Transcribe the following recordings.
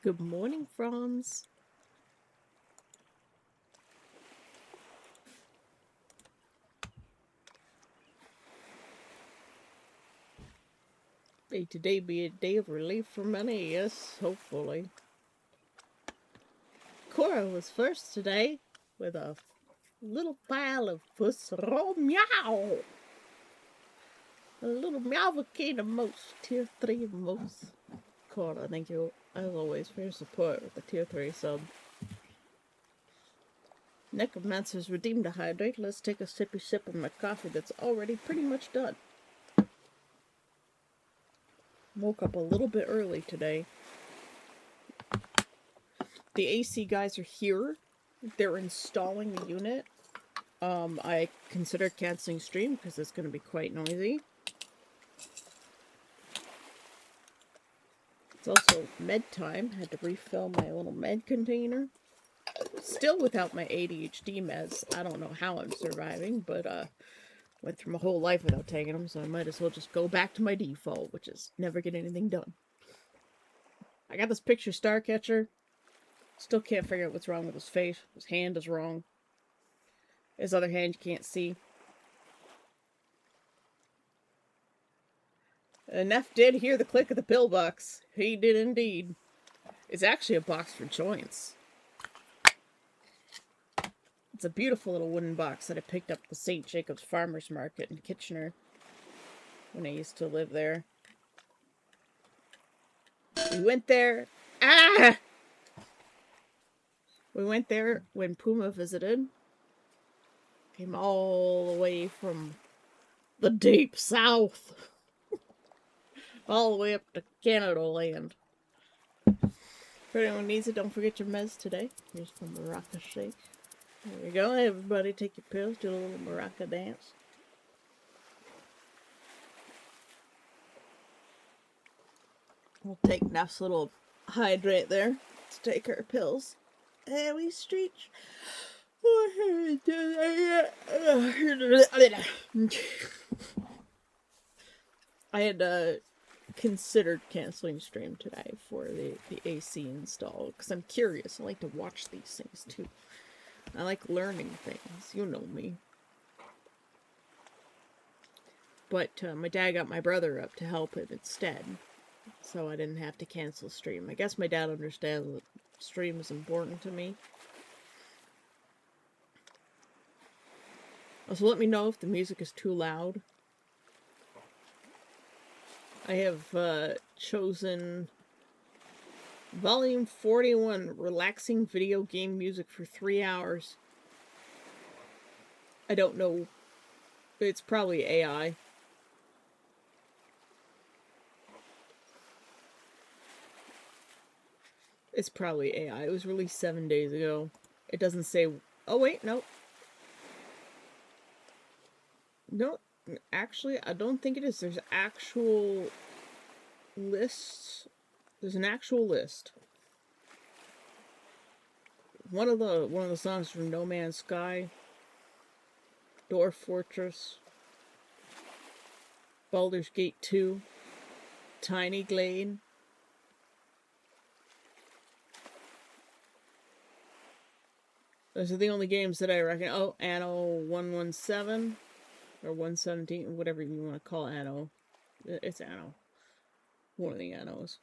Good morning, Franz. May today be a day of relief for many, yes, hopefully. Cora was first today with a little pile of puss raw meow. A little meow volcano moose, tier 3 moose. Cora, thank you as always for your support with the tier 3 sub. Necromancer's redeemed a hydrate. Let's take a sippy sip of my coffee that's already pretty much done. Woke up a little bit early today. The AC guys are here. They're installing the unit. I considered canceling stream because it's going to be quite noisy. It's also med time. Had to refill my little med container. Still without my ADHD meds. I don't know how I'm surviving, but went through my whole life without taking them, so I might as well just go back to my default, which is never get anything done. I got this picture Starcatcher. Still can't figure out what's wrong with his face. His hand is wrong. His other hand you can't see. And Neff did hear the click of the pillbox. He did indeed. It's actually a box for joints. It's a beautiful little wooden box that I picked up at the St. Jacob's Farmers Market in Kitchener when I used to live there. We went there. Ah! We went there when Puma visited. Came all the way from the deep south. All the way up to Canada land. If anyone needs it, don't forget your meds today. Here's the maraca shake. There we go. Everybody take your pills. Do a little maraca dance. We'll take Neff's little hydrate there. Let's take our pills. And we stretch. I had considered canceling stream today for the AC install because I'm curious. I like to watch these things too. I like learning things. You know me. But my dad got my brother up to help him instead. So I didn't have to cancel stream. I guess my dad understands that stream is important to me. Also, let me know if the music is too loud. I have chosen Volume 41, relaxing video game music for 3 hours. I don't know. It's probably AI. It's probably AI. It was released 7 days ago. It doesn't say... Oh, wait, no. No, actually, I don't think it is. There's actual lists. There's an actual list. One of the songs from No Man's Sky, Dwarf Fortress, Baldur's Gate 2, Tiny Glade. Those are the only games that I reckon. Oh, Anno 117 or 117, whatever you want to call Anno. It's Anno. One of the Annos.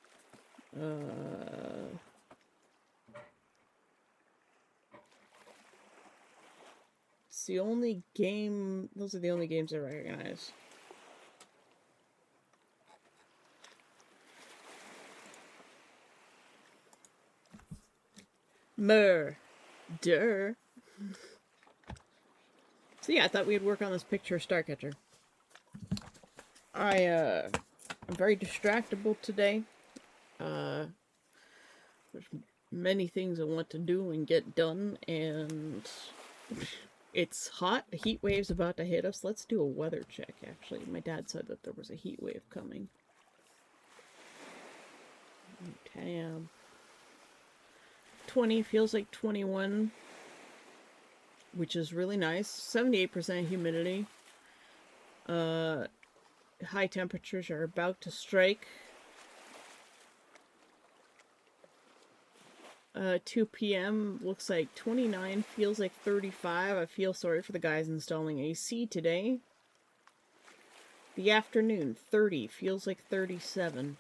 It's the only game. Those are the only games I recognize. Murder. So yeah, I thought we'd work on this picture Starcatcher. I'm very distractible today. There's many things I want to do and get done, and it's hot. A heat wave's about to hit us. Let's do a weather check, actually. My dad said that there was a heat wave coming. Tab. 20 feels like 21, which is really nice. 78% humidity. High temperatures are about to strike. 2 p.m. looks like 29, feels like 35. I feel sorry for the guys installing AC today. The afternoon, 30, feels like 37.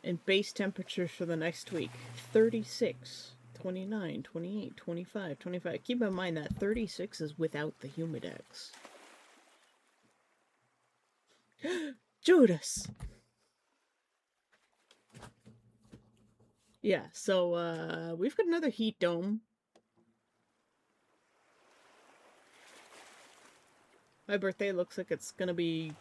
And base temperatures for the next week, 36, 29, 28, 25, 25. Keep in mind that 36 is without the Humidex. Judas! Yeah, so, we've got another heat dome. My birthday looks like it's gonna be...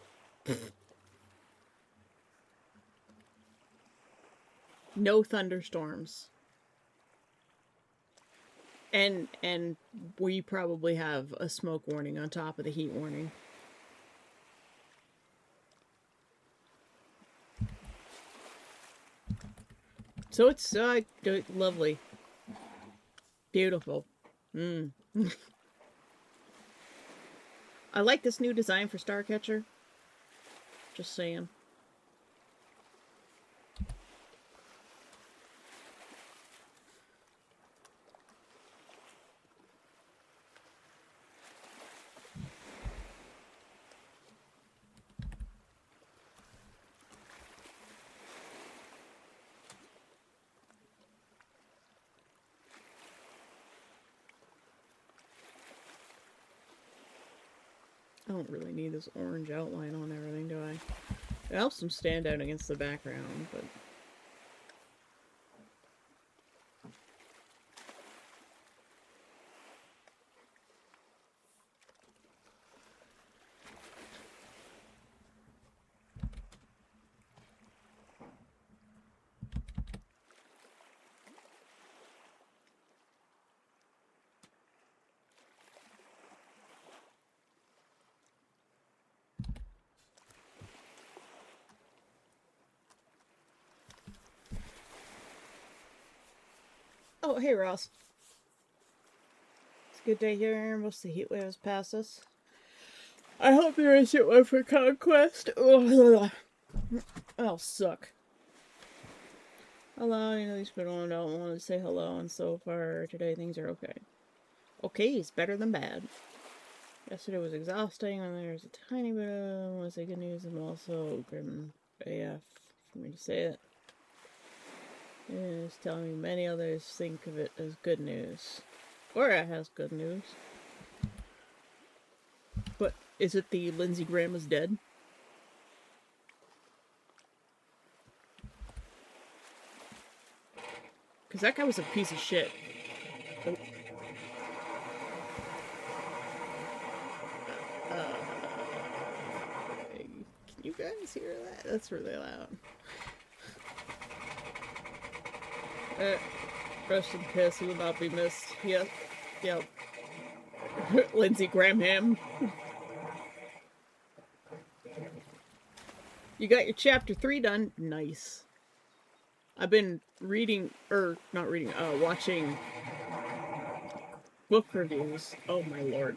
no thunderstorms. And we probably have a smoke warning on top of the heat warning. So it's lovely. Beautiful. I like this new design for Starcatcher. Just saying. I don't really need this orange outline on everything, do I? It helps them stand out against the background, but... Oh, hey, Ross. It's a good day here. Most of the heat waves pass us. I hope there isn't one for Conquest. Ugh. That'll suck. Hello, you know these people don't want to say hello, and so far today things are okay. Okay is better than bad. Yesterday was exhausting, and there's a tiny bit of, I want to say good news, and also grim AF for me to say it. It's telling me many others think of it as good news. Or it has good news. But is it the Lindsey Graham is dead? Because that guy was a piece of shit. Oh. Can you guys hear that? That's really loud. Rest in piss, he will not be missed. Yep. Yep. Lindsey Graham. You got your chapter 3 done. Nice. I've been reading, watching book reviews. Oh my lord.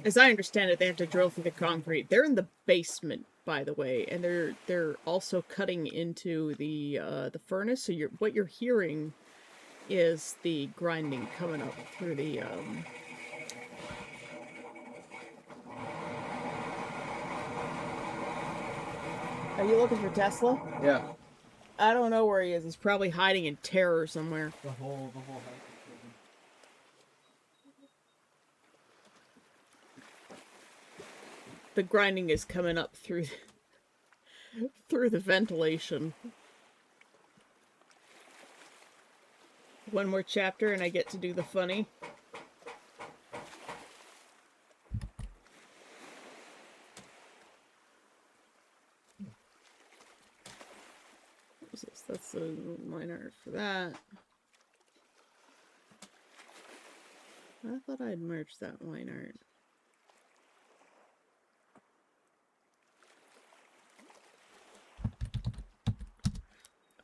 As I understand it, they have to drill through the concrete. They're in the basement, by the way, and they're also cutting into the furnace. So what you're hearing is the grinding coming up through the Are you looking for Tesla? Yeah. I don't know where he is. He's probably hiding in terror somewhere. The whole house is The grinding is coming up through the ventilation. One more chapter and I get to do the funny. That's the line art for that. I thought I'd merged that line art.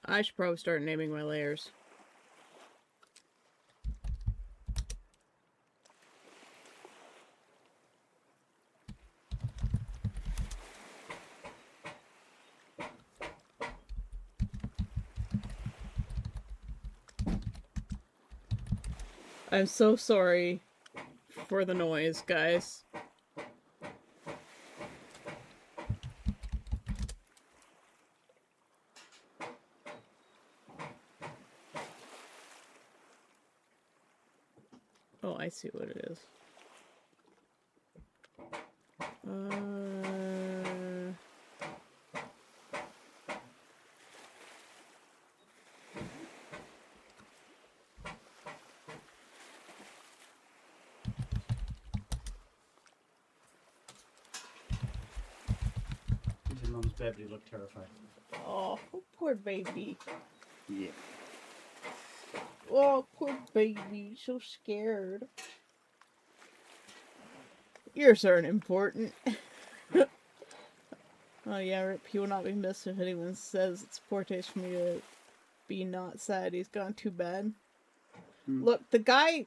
I should probably start naming my layers. I'm so sorry for the noise, guys. Oh, I see what it is. He's in Mum's bed, but he looked terrified. Oh, poor baby. Yeah. Oh, poor baby. So scared. Ears aren't important. Oh yeah, Rip, he will not be missed if anyone says it's poor taste for me to be not sad he's gone too bad. Look, the guy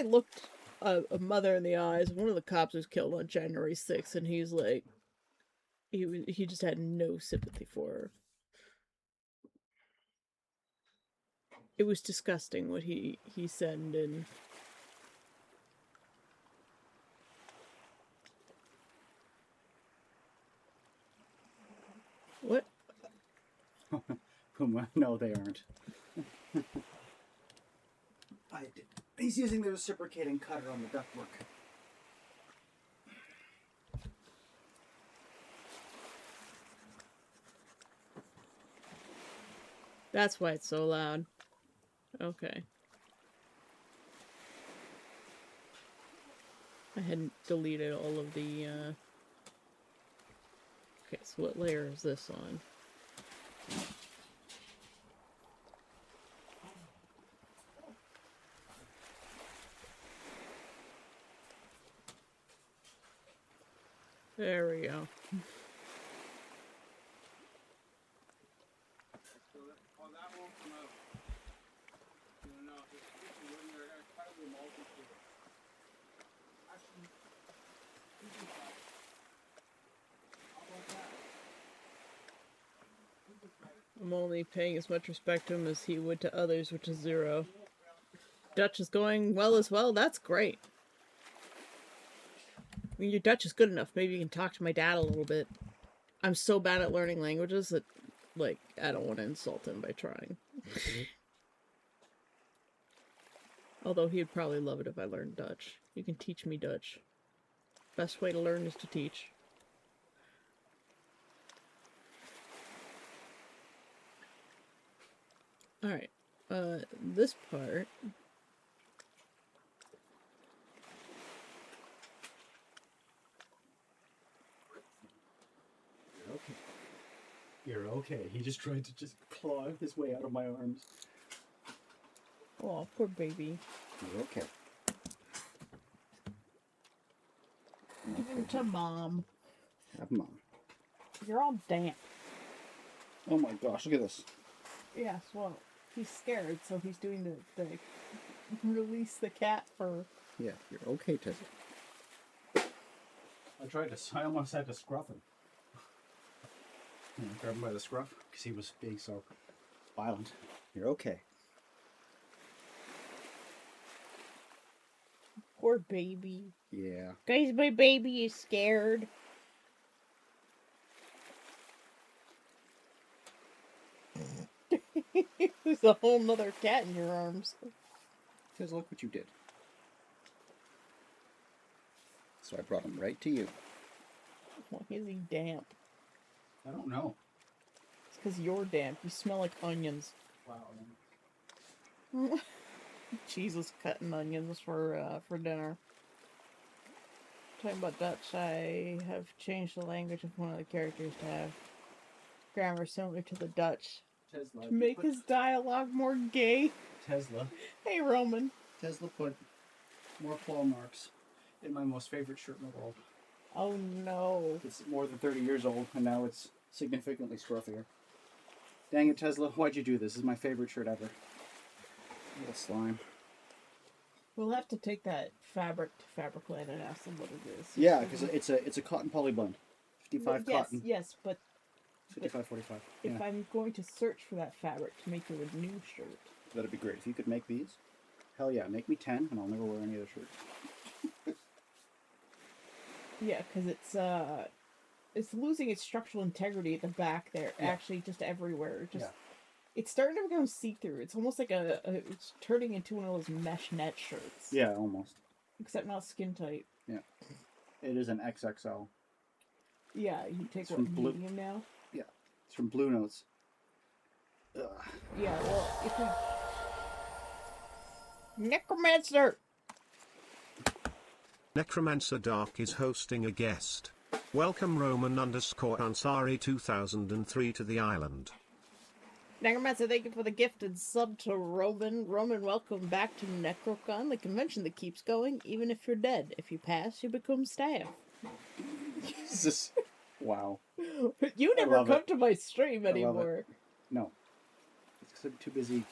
looked a mother in the eyes. One of the cops was killed on January 6th, and he's like, he just had no sympathy for her. It was disgusting what he said, and what? Puma, no, they aren't. He's using the reciprocating cutter on the ductwork. That's why it's so loud. Okay. I hadn't deleted all of the, Okay, so what layer is this on? There we go. I'm only paying as much respect to him as he would to others, which is 0. Dutch is going well as well. That's great. I mean, your Dutch is good enough. Maybe you can talk to my dad a little bit. I'm so bad at learning languages that, like, I don't want to insult him by trying. Although he'd probably love it if I learned Dutch. You can teach me Dutch. Best way to learn is to teach. Alright. This part... You're okay. He just tried to just claw his way out of my arms. Oh, poor baby. You're okay. Give him to Mom. Have Mom. You're all damp. Oh my gosh, look at this. Yes, well, he's scared, so he's doing the release the cat fur. Yeah, you're okay, Tessa. I almost had to scruff him. Grab him by the scruff because he was being so violent. You're okay. Poor baby. Yeah. Guys, my baby is scared. There's a whole nother cat in your arms. Because look what you did. So I brought him right to you. Why is he damp? I don't know. It's because you're damp. You smell like onions. Wow. Jesus, cutting onions for dinner. Talking about Dutch, I have changed the language of one of the characters to have grammar similar to the Dutch. Tesla. To make his dialogue more gay. Tesla. Hey, Roman. Tesla put more claw marks in my most favorite shirt in the world. Oh no. It's more than 30 years old, and now it's significantly scruffier. Dang it, Tesla, why'd you do this? This is my favorite shirt ever. Little slime. We'll have to take that fabric to Fabricland and ask them what it is. Yeah, because it's a cotton poly blend. 55 yes, cotton. Yes, but 55, 45. if Yeah. I'm going to search for that fabric to make you a new shirt. That'd be great. If you could make these. Hell yeah, make me 10 and I'll never wear any other shirt. Yeah, because it's losing its structural integrity at the back there. Yeah. Actually, just everywhere. Just Yeah. it's starting to become see-through. It's almost like it's turning into one of those mesh net shirts. Yeah, almost. Except not skin tight. Yeah. It is an XXL. Yeah, you take It's what, from Blue- medium now? Yeah. It's from Blue Notes. Ugh. Yeah, well, if we... Necromancer! Necromancer Dark is hosting a guest. Welcome Roman_Ansari 2003 to the island. Necromancer, thank you for the gifted sub to Roman. Roman, welcome back to Necrocon, the convention that keeps going, even if you're dead. If you pass, you become staff. Jesus. Wow. You I never love come it. to my stream I love it. anymore. No. It's because I'm too busy,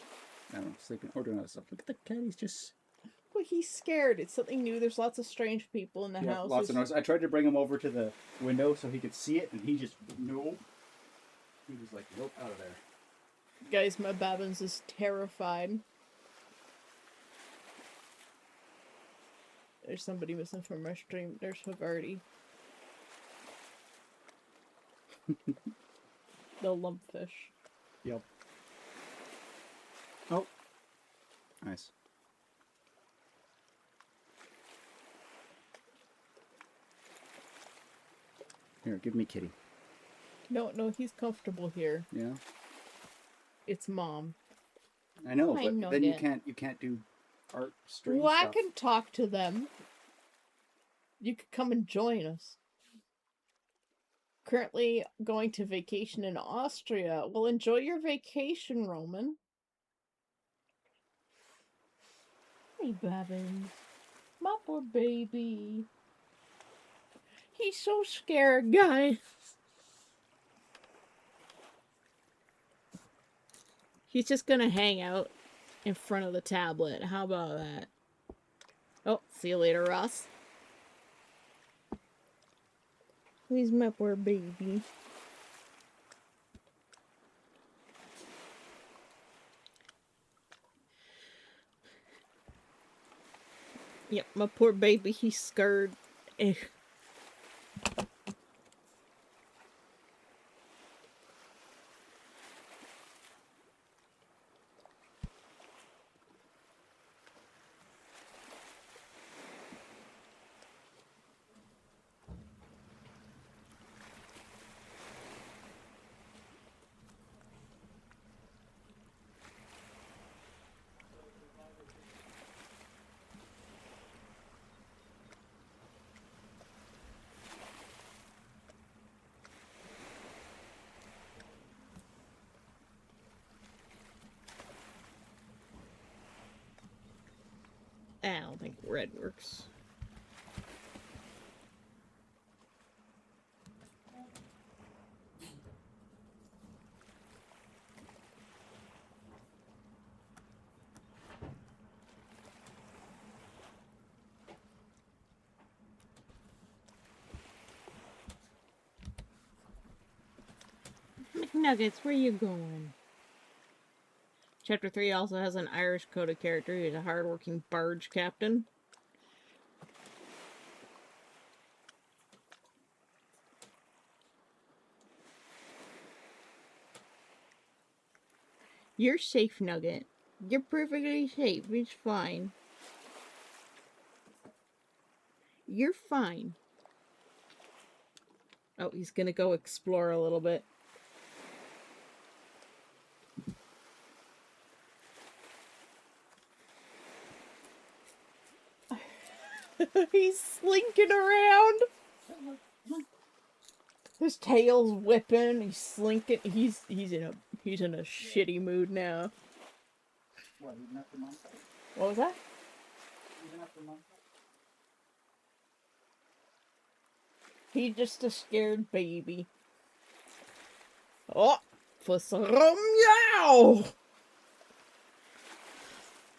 I don't know, sleeping or doing other stuff. Look at the cat, he's just... Well, he's scared. It's something new. There's lots of strange people in the house. lots of noise. I tried to bring him over to the window so he could see it, and he just, no. He was like, nope, out of there. Guys, my Babbins is terrified. There's somebody missing from our stream. There's Havarti. The lumpfish. Yep. Oh. Nice. Here, give me Kitty. No, he's comfortable here. Yeah. It's Mom. I know, I but know then that. you can't do art stream Well, I stuff. can talk to them. You could come and join us. Currently going to vacation in Austria. Well, enjoy your vacation, Roman. Hey, Babbins. My poor baby. He's so scared, guys. He's just gonna hang out in front of the tablet. How about that? Oh, see you later, Ross. He's my poor baby. Yep, my poor baby, he's scared. Eh. I don't think red works. McNuggets, where you going? Chapter 3 also has an Irish coded character. He's a hardworking barge captain. You're safe, Nugget. You're perfectly safe. It's fine. You're fine. Oh, he's gonna go explore a little bit. He's slinking around. His tail's whipping. He's slinking. He's in a shitty mood now. What, even after months? What was that? Even after months? He's just a scared baby. Oh, for some meow!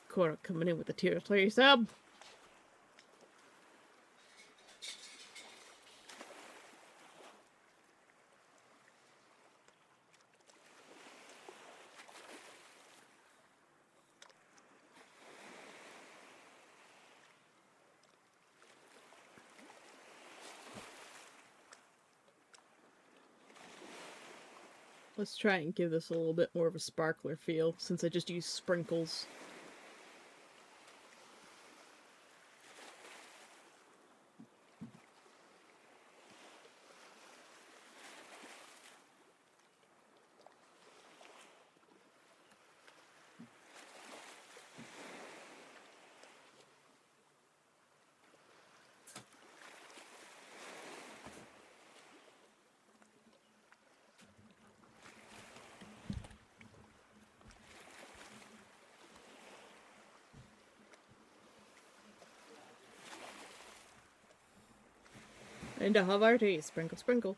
Cora coming in with the tier 3 sub. Let's try and give this a little bit more of a sparkler feel, since I just used sprinkles. Into Havarti, sprinkle, sprinkle.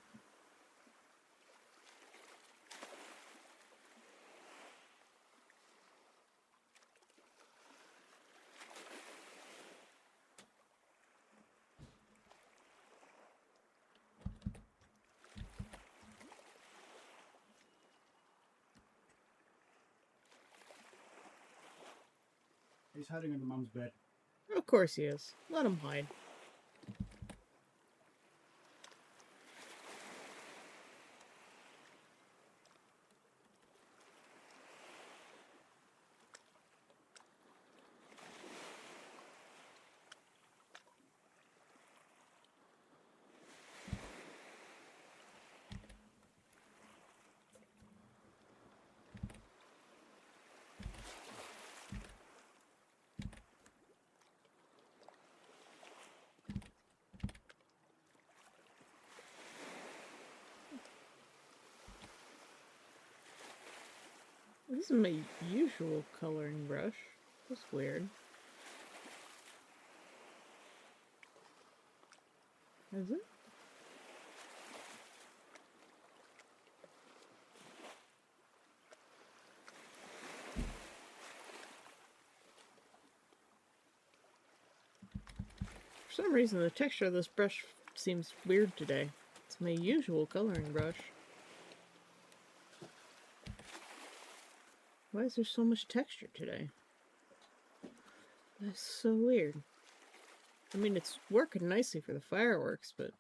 He's hiding under Mom's bed. Of course he is. Let him hide. This is my usual coloring brush. That's weird. Is it? For some reason, the texture of this brush seems weird today. It's my usual coloring brush. Why is there so much texture today? That's so weird. I mean, it's working nicely for the fireworks, but...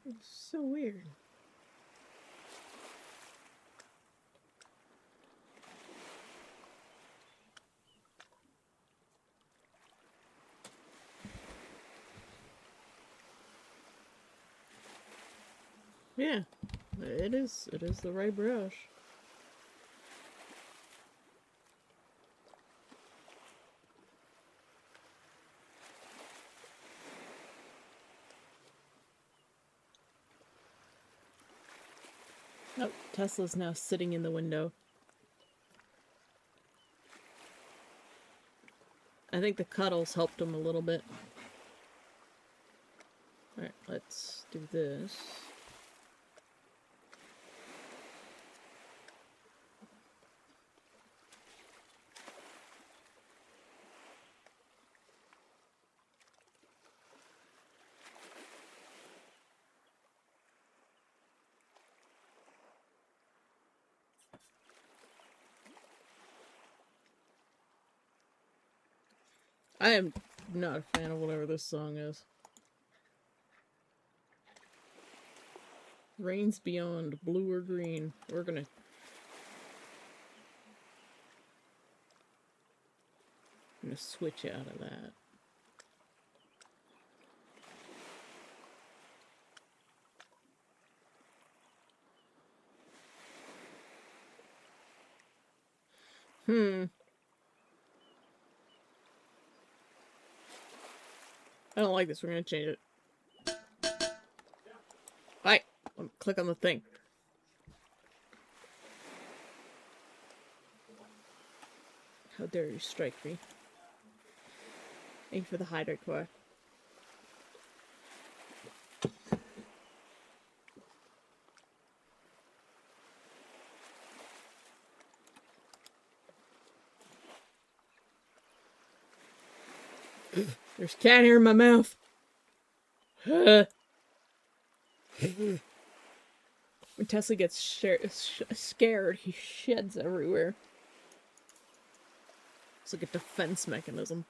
it's so weird. Yeah, it is the right brush. Oh, Tesla's now sitting in the window. I think the cuddles helped him a little bit. Alright, let's do this. I am not a fan of whatever this song is. Rains Beyond, blue or green. We're gonna switch out of that. I don't like this. We're gonna change it. Right. Click on the thing. How dare you strike me? Thank you for the hydrate core. There's cat hair in my mouth. When Tesla gets scared, he sheds everywhere. It's like a defense mechanism.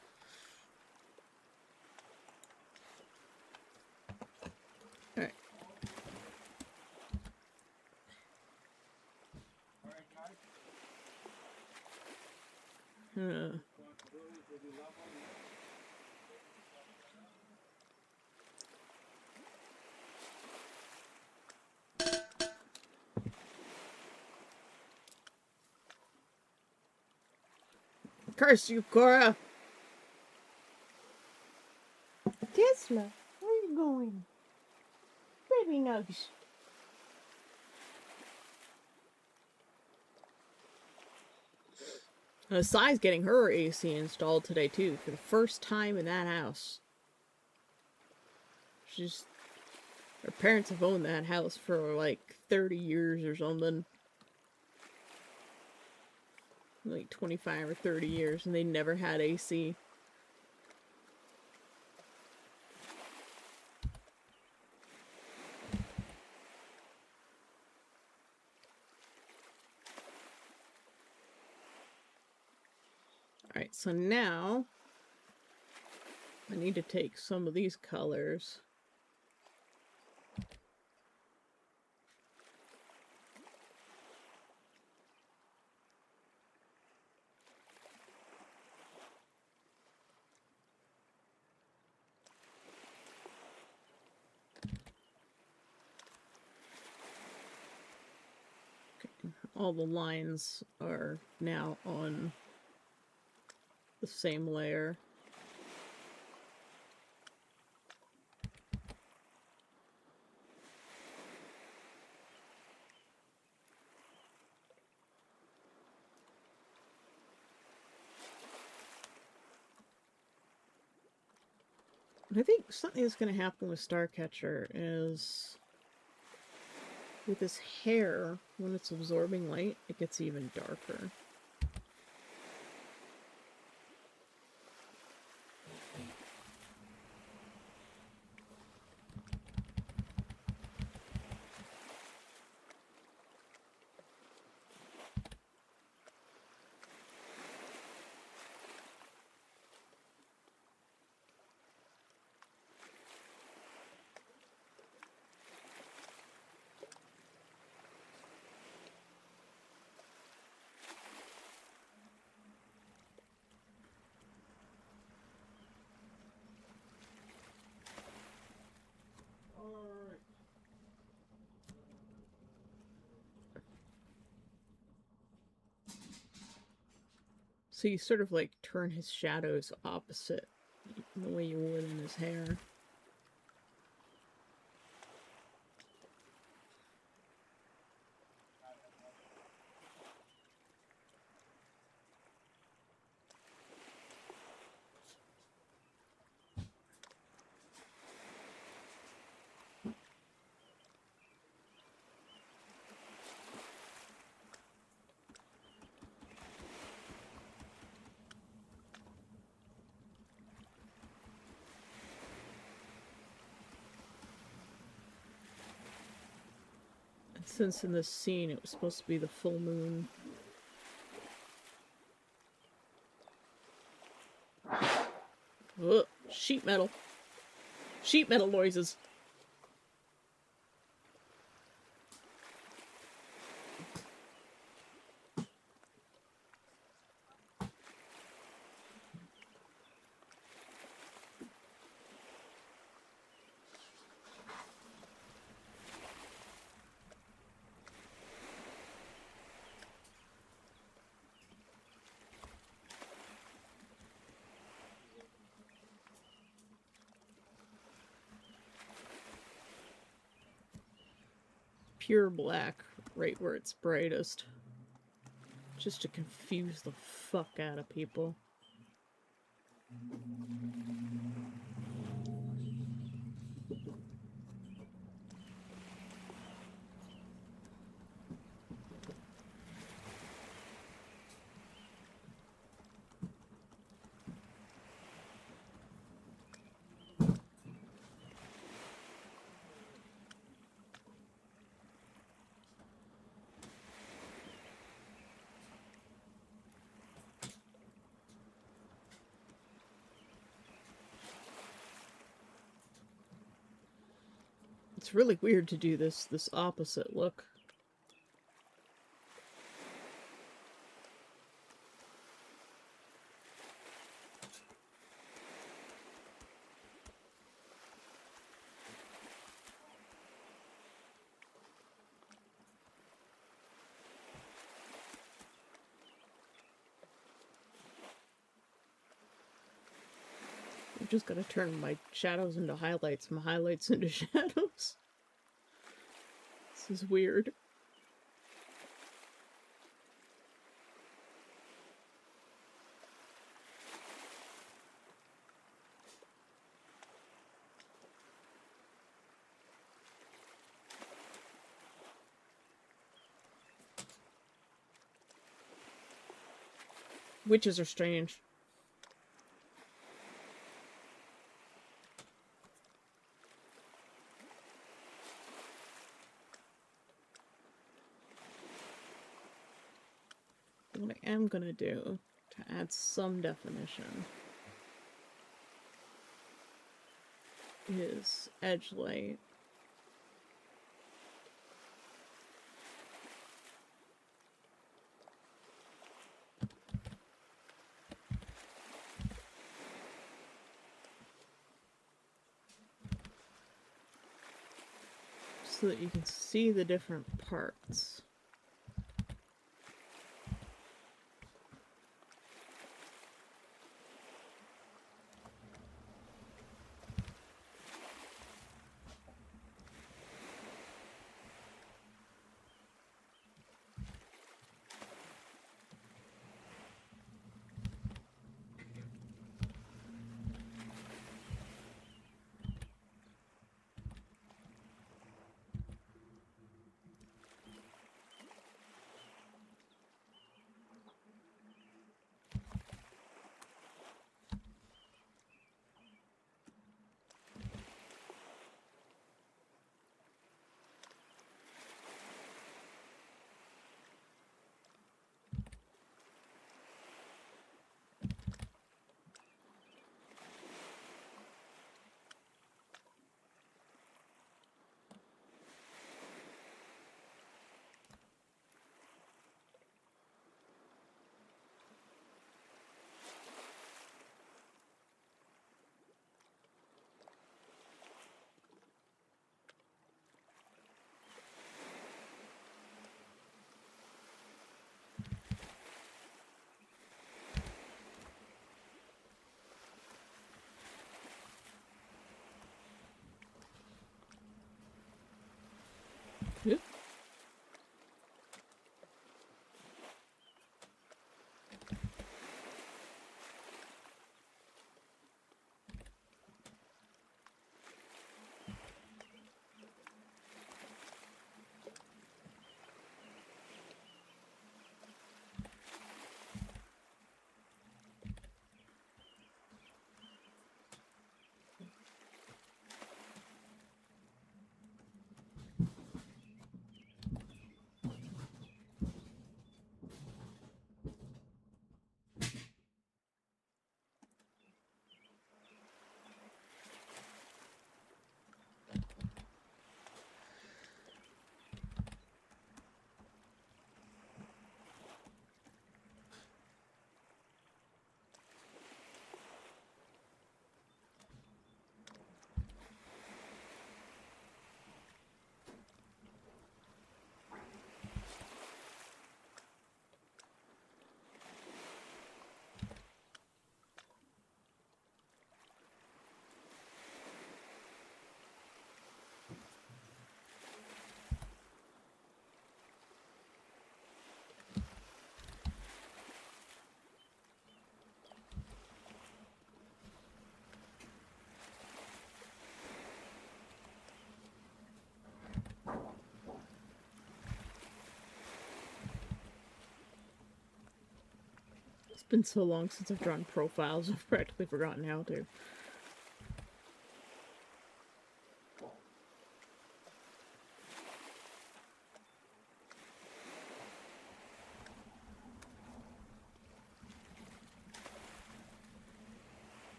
Alright. Curse you, Cora! Tesla, where are you going? Baby Nugs. Sai's getting her AC installed today, too, for the first time in that house. Her parents have owned that house for like 30 years or something. Like 25 or 30 years, and they never had AC. Alright, so now I need to take some of these colors. All the lines are now on the same layer. I think something that's going to happen with Starcatcher is with his hair, when it's absorbing light, it gets even darker. So you sort of like turn his shadows opposite the way you would in his hair. Since in this scene it was supposed to be the full moon. Ugh, sheet metal. Sheet metal noises. Pure black, right where it's brightest. Just to confuse the fuck out of people. It's really weird to do this opposite look. I'm just gonna turn my shadows into highlights, my highlights into shadows. This is weird. Witches are strange. What I am gonna do to add some definition is edge light. So that you can see the different parts. Oop. It's been so long since I've drawn profiles, I've practically forgotten how to.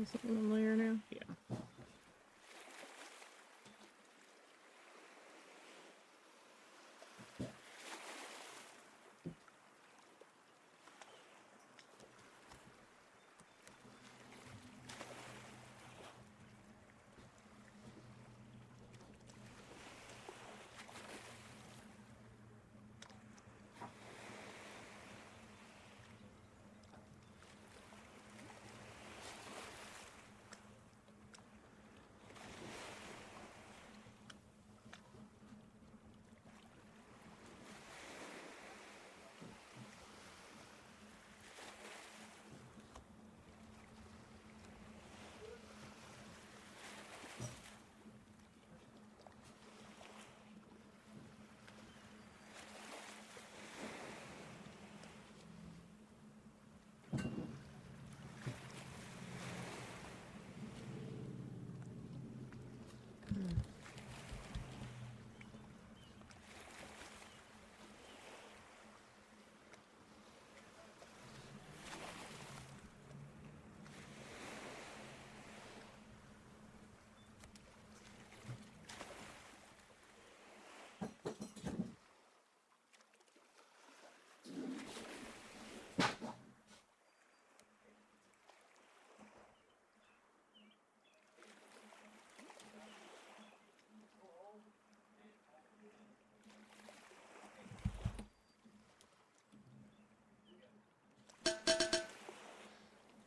Is it one layer now? Yeah.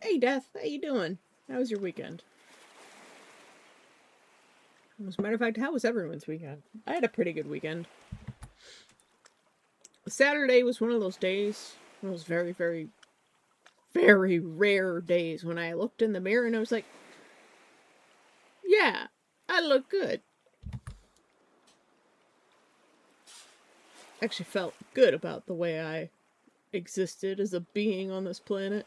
Hey, Death, how you doing? How was your weekend? As a matter of fact, how was everyone's weekend? I had a pretty good weekend. Saturday was one of those days, one of those very, very, very rare days when I looked in the mirror and I was like, yeah, I look good. Actually felt good about the way I existed as a being on this planet.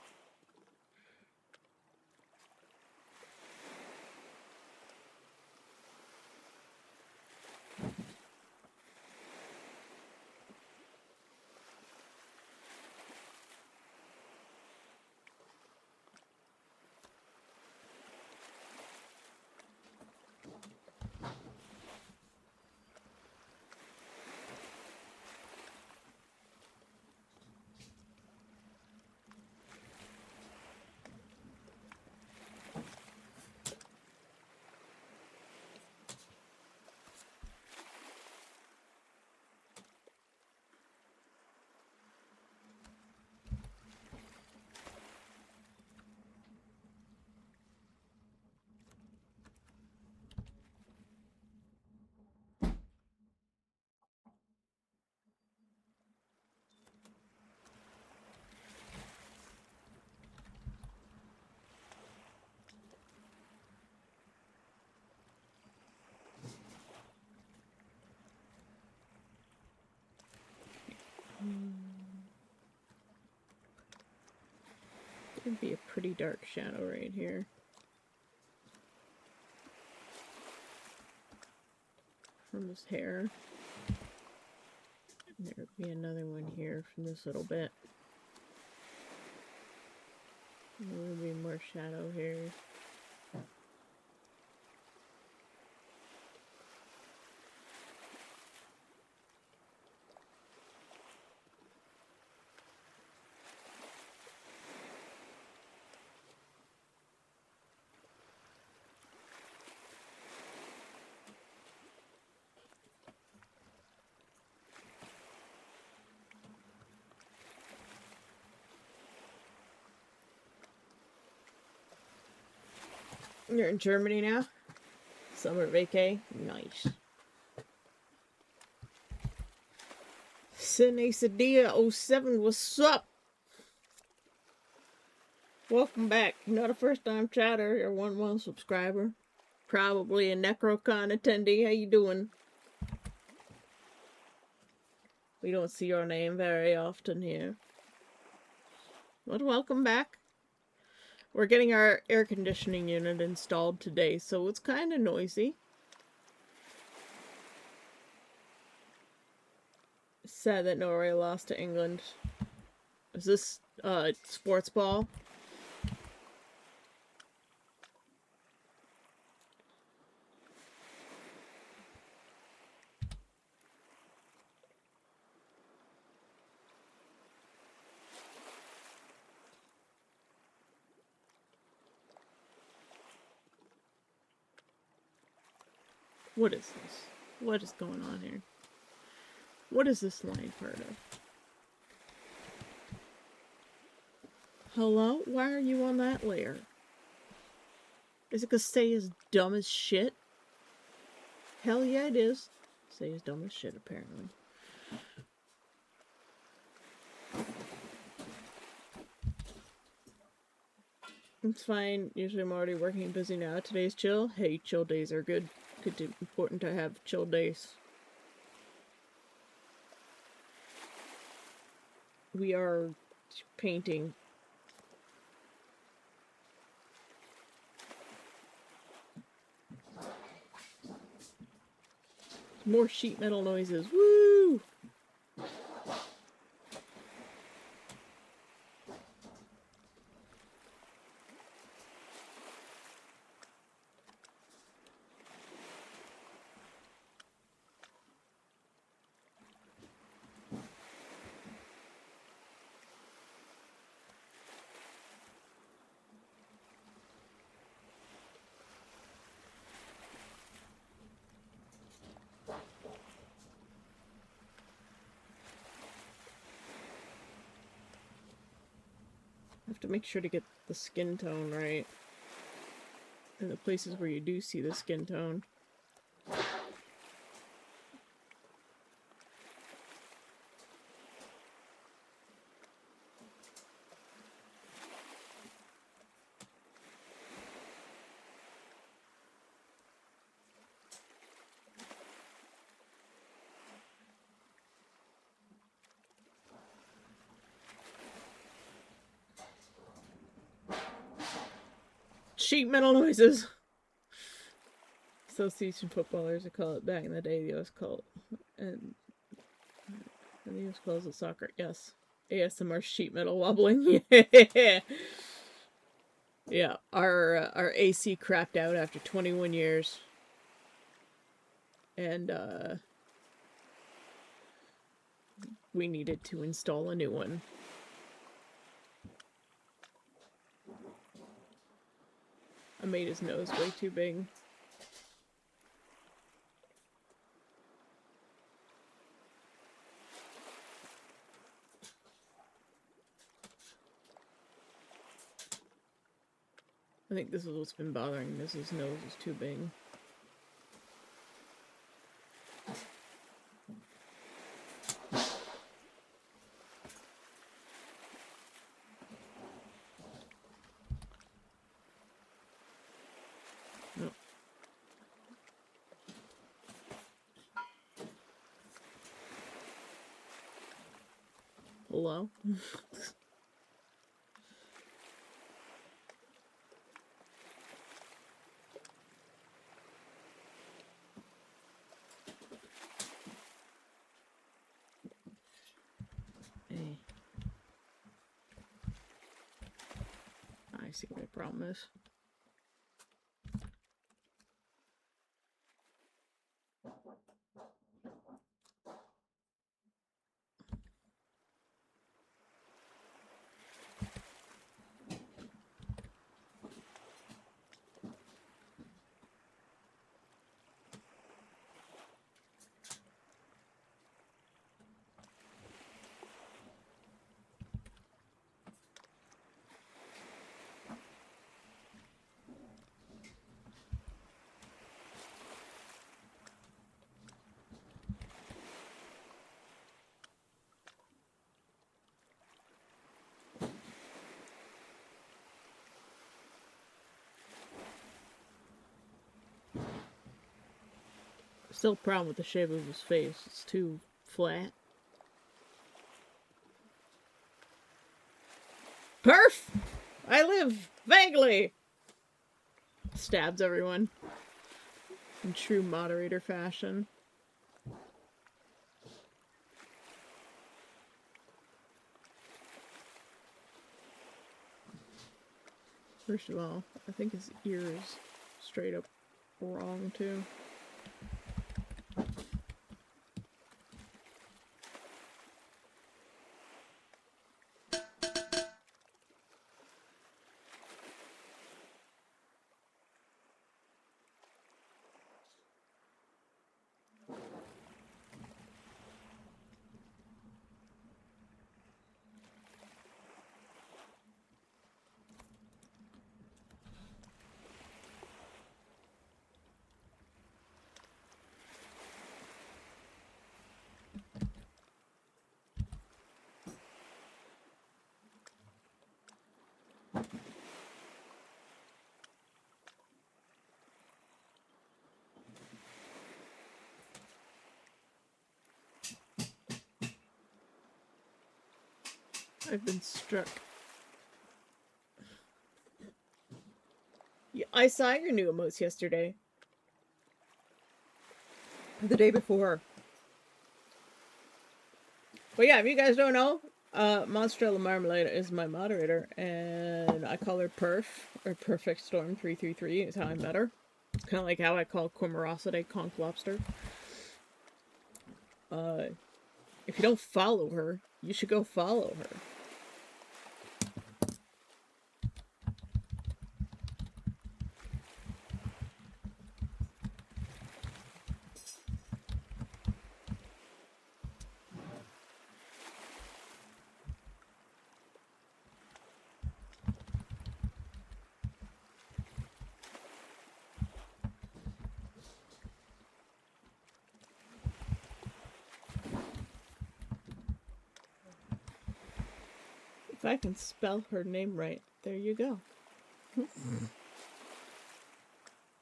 There'd be a pretty dark shadow right here. From his hair. There would be another one here from this little bit. There would be more shadow here. You're in Germany now? Summer vacay? Nice. Sydney Sadia 07, what's up? Welcome back. You're not a first time chatter, you're a 1-1 subscriber. Probably a Necrocon attendee. How you doing? We don't see your name very often here. But welcome back. We're getting our air conditioning unit installed today, so it's kind of noisy. Sad that Norway lost to England. Is this sports ball? What is this? What is going on here? What is this line part of? Hello? Why are you on that layer? Is it 'cause Say is dumb as shit? Hell yeah, it is. Say is dumb as shit, apparently. It's fine. Usually I'm already working and busy now. Today's chill. Hey, chill days are good. Important to have chill days. We are painting. More sheet metal noises. Woo! I have to make sure to get the skin tone right. In the places where you do see the skin tone. Sheet metal noises! Association footballers would call it back in the day. The US called and the US calls it soccer. Yes, ASMR sheet metal wobbling. Yeah, yeah. Our AC crapped out after 21 years, and we needed to install a new one. I made his nose way too big. I think this is what's been bothering him, is his nose is too big. Nope. Hello? Hey. I see what the problem is. Still a problem with the shape of his face. It's too flat. Perf! I live vaguely! Stabs everyone. In true moderator fashion. First of all, I think his ear is straight up wrong too. I've been struck. Yeah, I saw your new emotes yesterday. The day before. But yeah, if you guys don't know, Monstrella Marmalade is my moderator, and I call her Perf, or Perfect Storm 333 is how I met her. It's kind of like how I call Cormorosity Conch Lobster. If you don't follow her, you should go follow her. If I can spell her name right, there you go.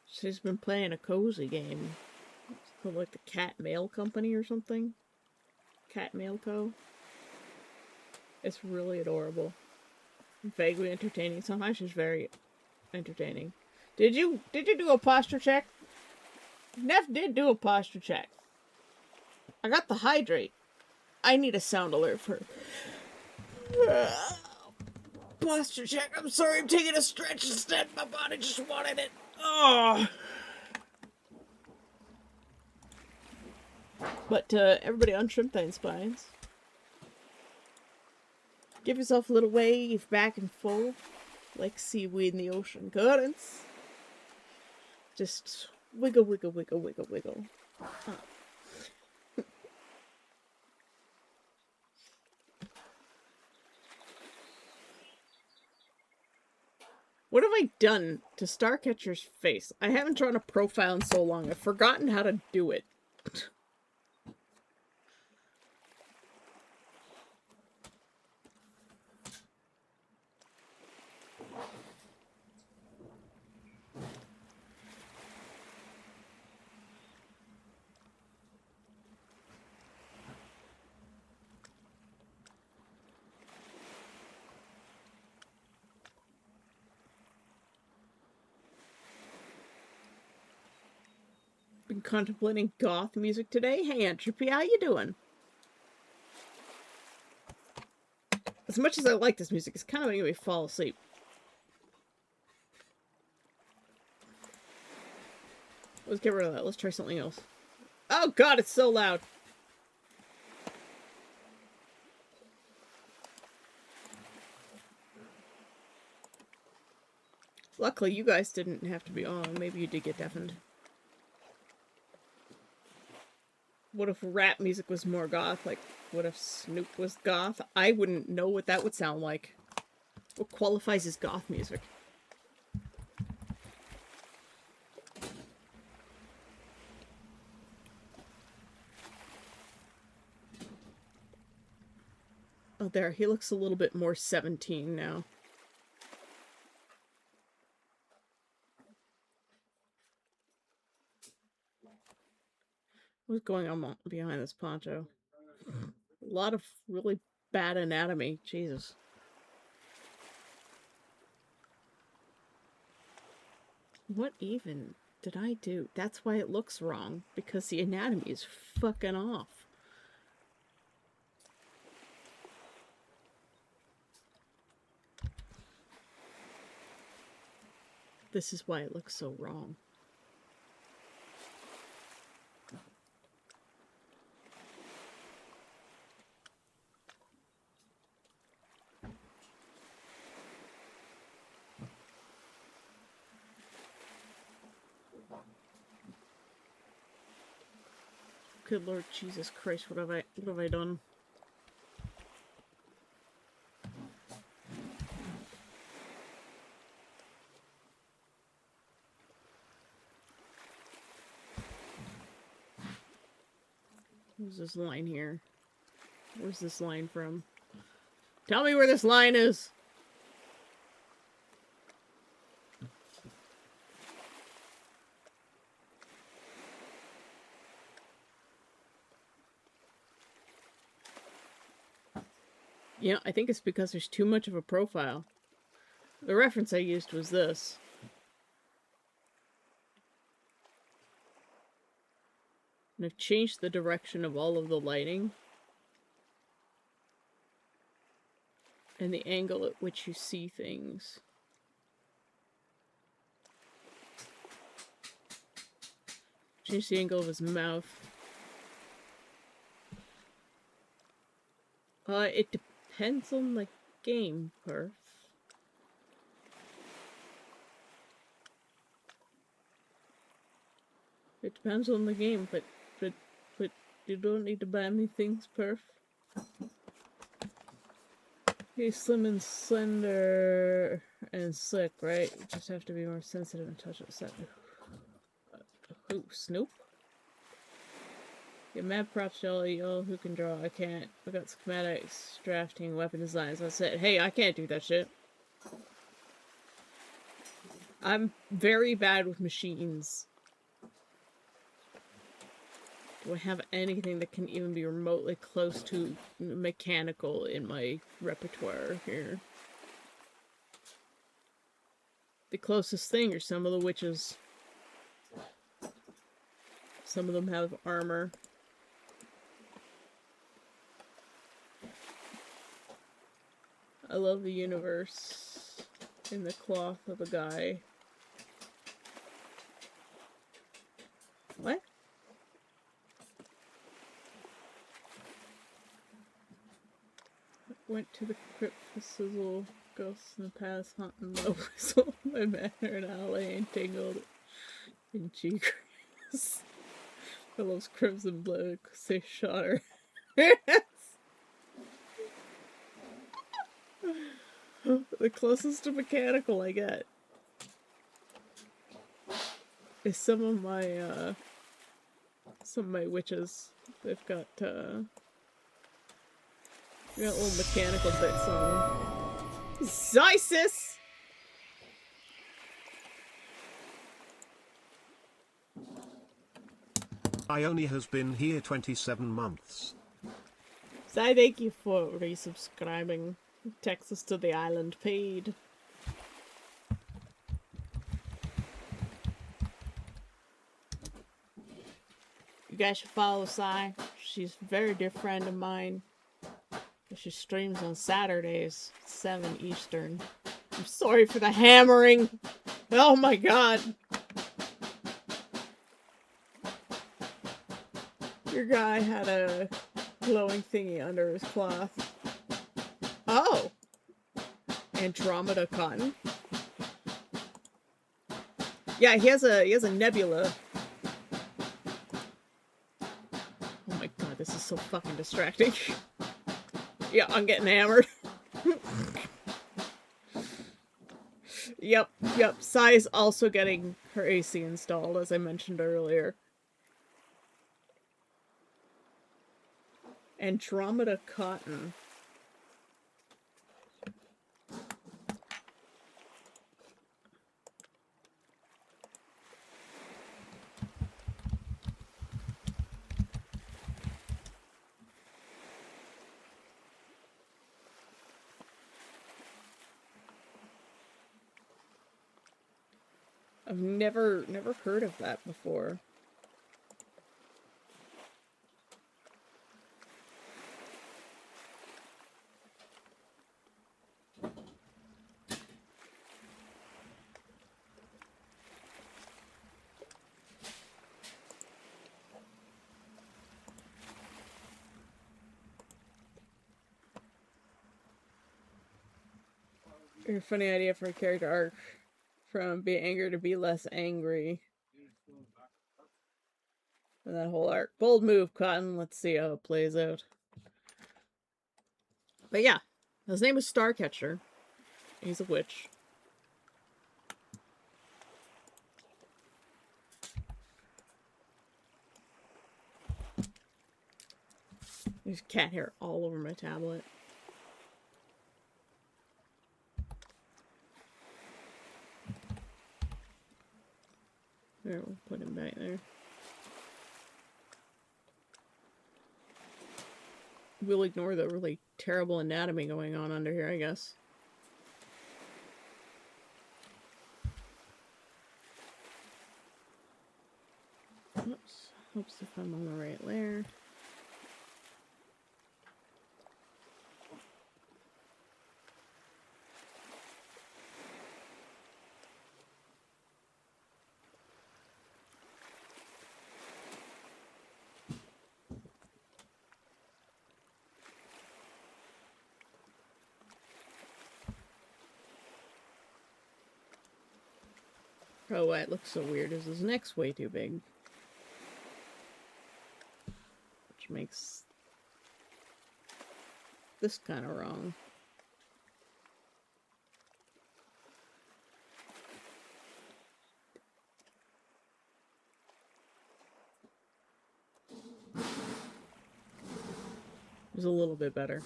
She's been playing a cozy game. It's called like the Cat Mail Company or something. Cat Mail Co. It's really adorable. Vaguely entertaining. Sometimes she's very entertaining. Did you do a posture check? Neff did do a posture check. I got the hydrate. I need a sound alert for posture check. I'm sorry, I'm taking a stretch instead. My body just wanted it. Oh. But everybody on Shrimpine Spines, give yourself a little wave back and forth like seaweed in the ocean currents. Just wiggle, wiggle, wiggle, wiggle, wiggle. What have I done to Starcatcher's face? I haven't drawn a profile in so long. I've forgotten how to do it. Been contemplating goth music today. Hey Entropy, how you doing? As much as I like this music, it's kind of making me fall asleep. Let's get rid of that. Let's try something else. Oh god, it's so loud. Luckily, you guys didn't have to be on. Maybe you did get deafened. What if rap music was more goth? Like, what if Snoop was goth? I wouldn't know what that would sound like. What qualifies as goth music? Oh, there. He looks a little bit more 17 now. What's going on behind this poncho? A lot of really bad anatomy. Jesus. What even did I do? That's why it looks wrong. Because the anatomy is fucking off. This is why it looks so wrong. Good Lord Jesus Christ, what have I done? Where's this line here? Where's this line from? Tell me where this line is! Yeah, I think it's because there's too much of a profile. The reference I used was this. And I've changed the direction of all of the lighting. And the angle at which you see things. Change the angle of his mouth. It depends on the game, Perf. It depends on the game, but you don't need to buy me things, Perf. He's slim and slender and slick, right? You just have to be more sensitive and touch it. Who? Snoop? Get mad props, y'all who can draw. I can't. I got schematics, drafting, weapon designs. I said, hey, I can't do that shit. I'm very bad with machines. Do I have anything that can even be remotely close to mechanical in my repertoire here? The closest thing are some of the witches. Some of them have armor. I love the universe in the cloth of a guy. What? Went to the crypt for sizzle, ghosts in the past, hunting low whistle, my manor in alley ain't tangled in G-grass. I loves crimson blood, say shot her. The closest to mechanical I get is some of my witches. They've got little mechanical bits on them. Zysis! Ione has been here 27 months. Zai, thank you for resubscribing. Texas to the island paid. You guys should follow Sai. She's a very dear friend of mine. She streams on Saturdays, 7 Eastern. I'm sorry for the hammering. Oh my god. Your guy had a glowing thingy under his cloth. Oh! Andromeda cotton. Yeah, he has a nebula. Oh my god, this is so fucking distracting. Yeah, I'm getting hammered. Yep. Sai's also getting her AC installed, as I mentioned earlier. Andromeda cotton. I've never heard of that before. A funny idea for a character arc. From be angry to be less angry. And that whole arc. Bold move, Cotton. Let's see how it plays out. But yeah, his name is Starcatcher. He's a witch. There's cat hair all over my tablet. There, we'll put him back there. We'll ignore the really terrible anatomy going on under here, I guess. Oops. Oops, if I'm on the right layer. Oh, why it looks so weird is his neck's way too big. Which makes this kind of wrong. It was a little bit better.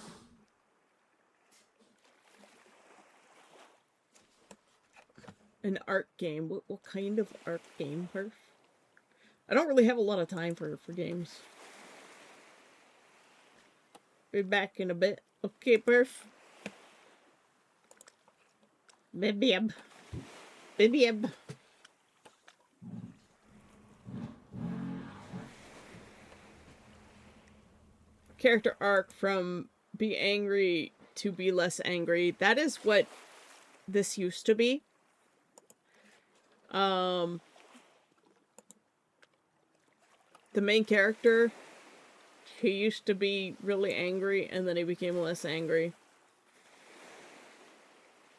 An art game. What kind of art game, Perf? I don't really have a lot of time for games. Be back in a bit. Okay, Perf. Bib. Bib. Character arc from be angry to be less angry. That is what this used to be. The main character, he used to be really angry, and then he became less angry.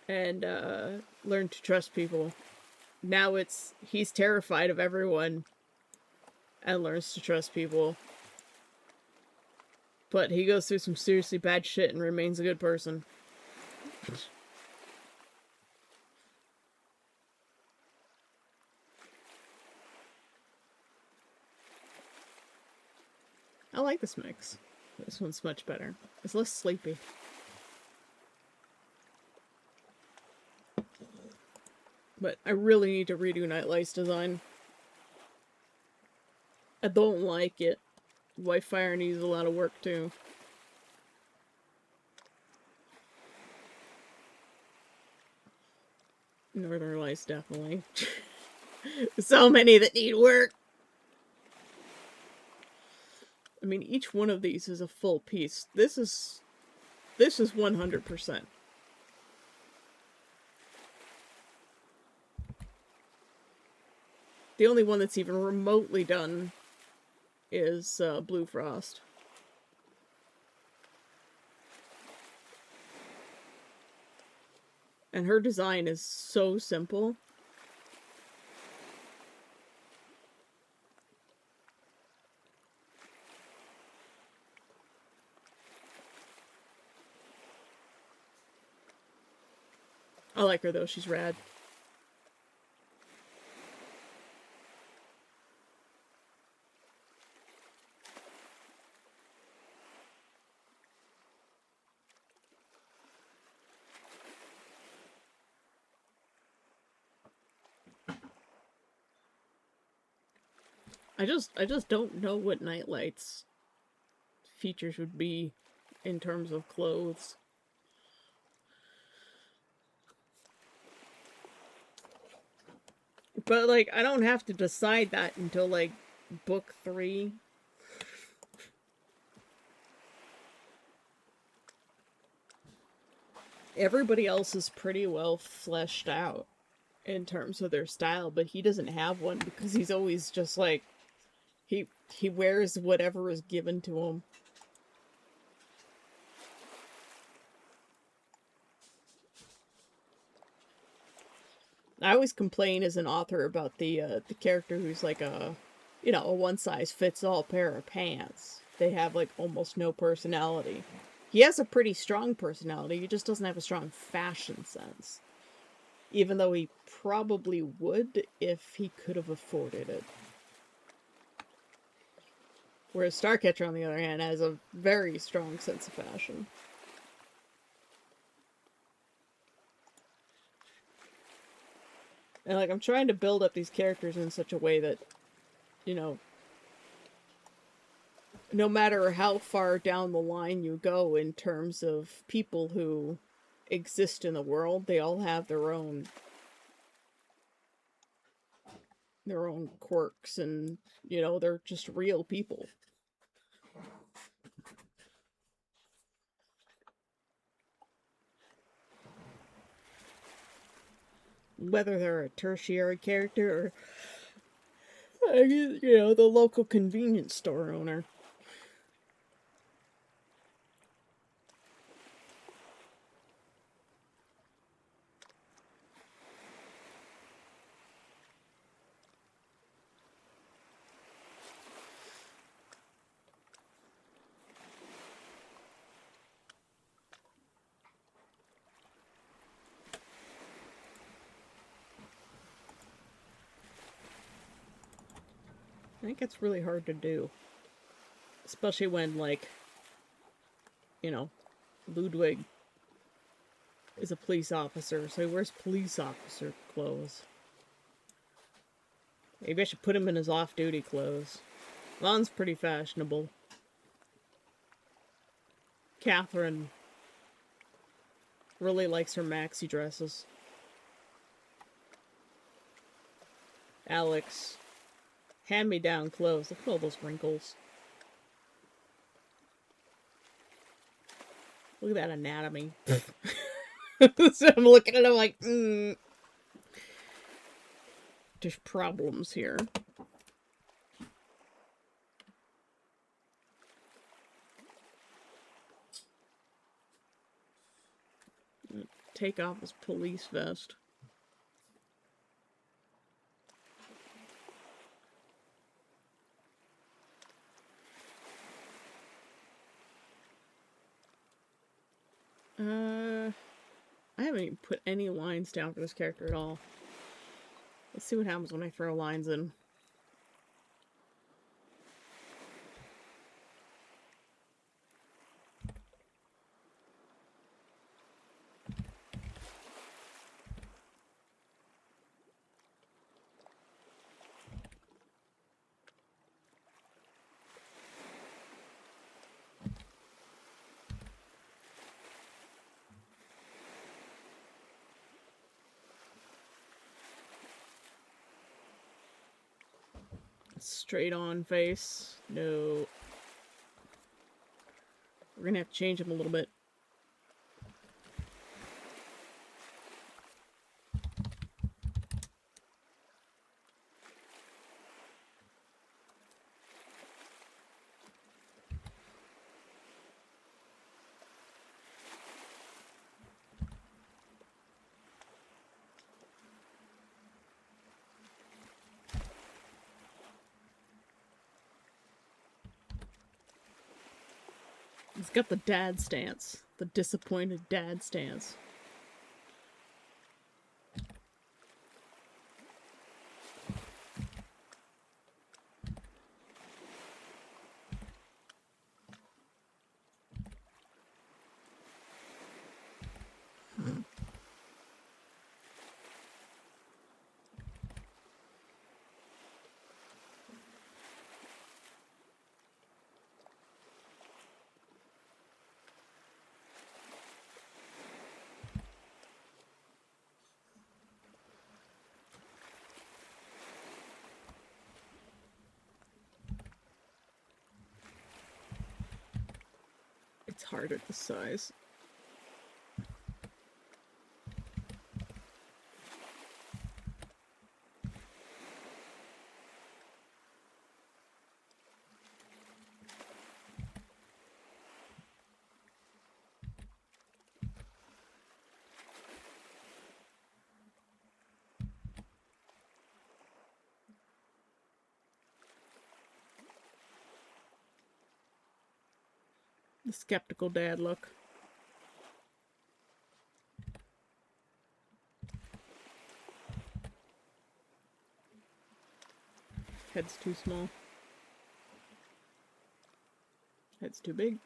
And, learned to trust people. Now he's terrified of everyone, and learns to trust people. But he goes through some seriously bad shit and remains a good person. I like this mix. This one's much better. It's less sleepy. But I really need to redo Nightlight's design. I don't like it. Whitefire needs a lot of work too. Northern Lights definitely. So many that need work. I mean, each one of these is a full piece. This is 100%. The only one that's even remotely done is Blue Frost. And her design is so simple. I like her though, she's rad. I just don't know what Nightlight's features would be in terms of clothes. But, like, I don't have to decide that until, like, book 3. Everybody else is pretty well fleshed out in terms of their style, but he doesn't have one because he's always just, like, he wears whatever is given to him. I always complain as an author about the character who's like a one-size-fits-all pair of pants. They have like almost no personality. He has a pretty strong personality, he just doesn't have a strong fashion sense. Even though he probably would if he could have afforded it. Whereas Starcatcher, on the other hand, has a very strong sense of fashion. And, like, I'm trying to build up these characters in such a way that, you know, no matter how far down the line you go in terms of people who exist in the world, they all have their own quirks, and they're just real people. Whether they're a tertiary character or the local convenience store owner. I think it's really hard to do. Especially when, like, Ludwig is a police officer, so he wears police officer clothes. Maybe I should put him in his off-duty clothes. Lon's pretty fashionable. Catherine really likes her maxi dresses. Alex, hand-me-down clothes. Look at all those wrinkles. Look at that anatomy. So I'm looking at him like, there's problems here. Take off his police vest. I haven't even put any lines down for this character at all. Let's see what happens when I throw lines in. Straight on face. No. We're gonna have to change him a little bit. He's got the dad stance. The disappointed dad stance. It's hard at this size. The skeptical dad look. Head's too small. Head's too big.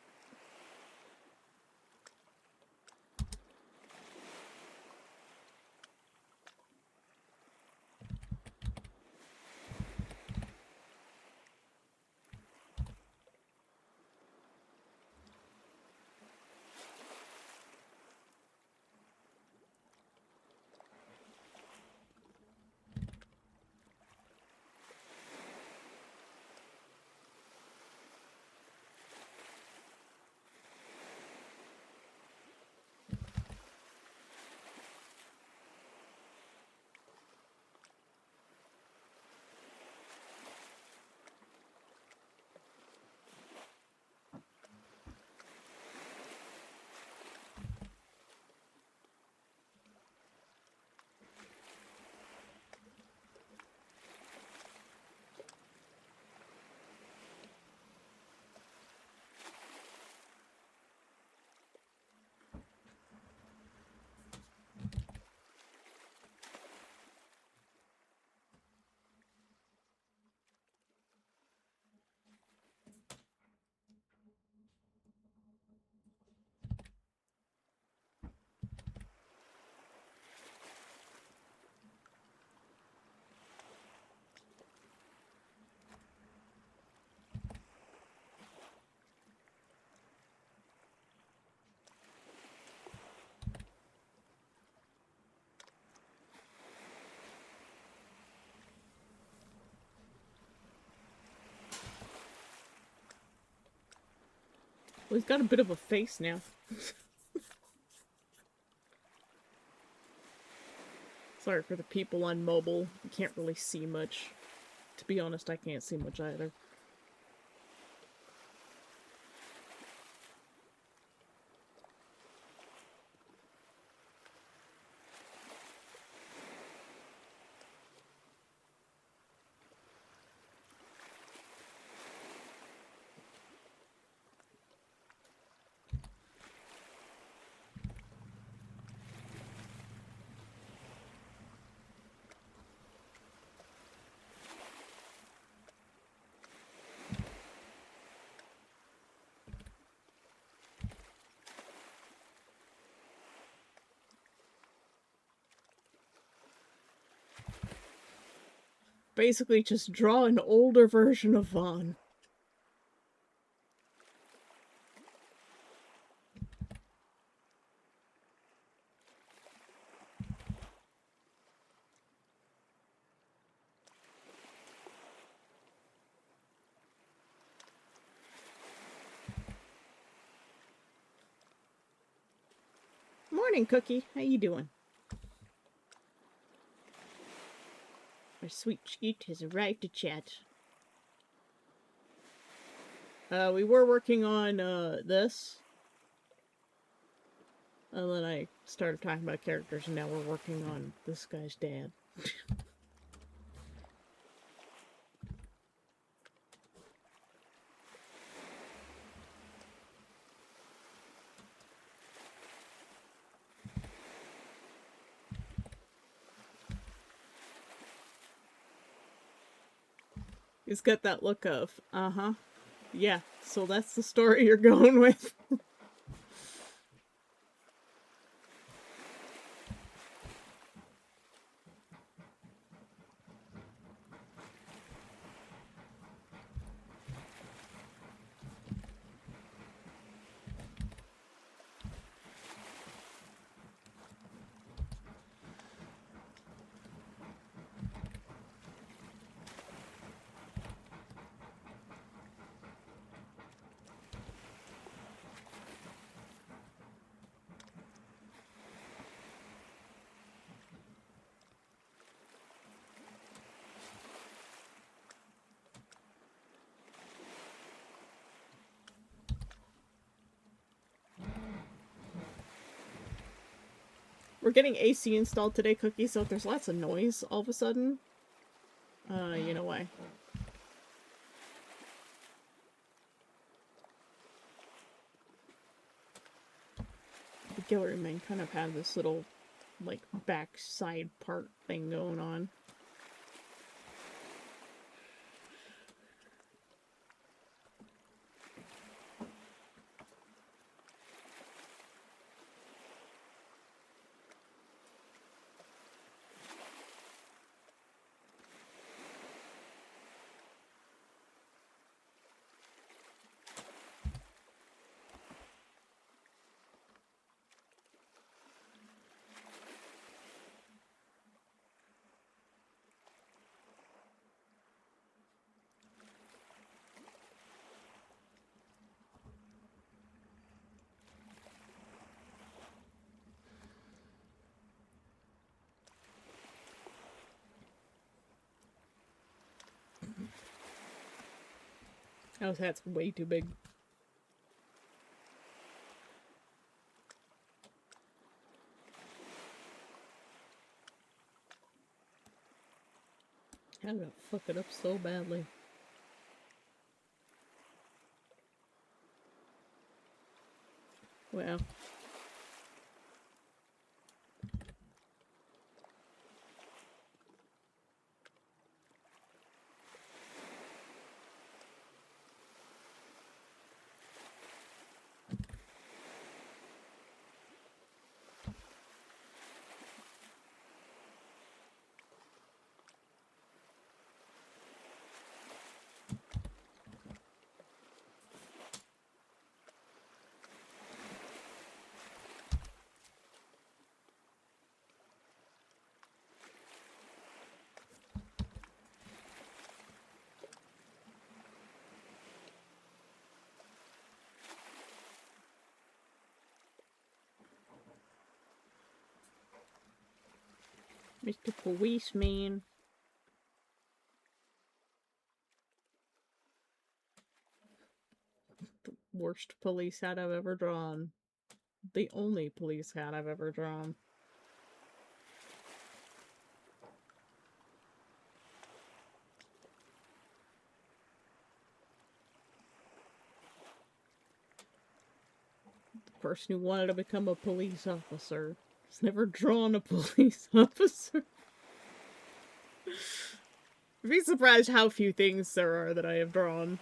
Well, he's got a bit of a face now. Sorry for the people on mobile. You can't really see much. To be honest, I can't see much either. Basically, just draw an older version of Vaughn. Morning, Cookie. How you doing? Our sweet treat has arrived to chat. We were working on, this. And then I started talking about characters, and now we're working on this guy's dad. He's got that look of, uh-huh. Yeah, so that's the story you're going with. We're getting AC installed today, Cookie, so if there's lots of noise all of a sudden, you know why. The Gillerman kind of had this little, like, backside part thing going on. Oh, that's way too big. I'm gonna fuck it up so badly. Well. Mr. Policeman. The worst police hat I've ever drawn. The only police hat I've ever drawn. The person who wanted to become a police officer has never drawn a police officer. You'd be surprised how few things there are that I have drawn.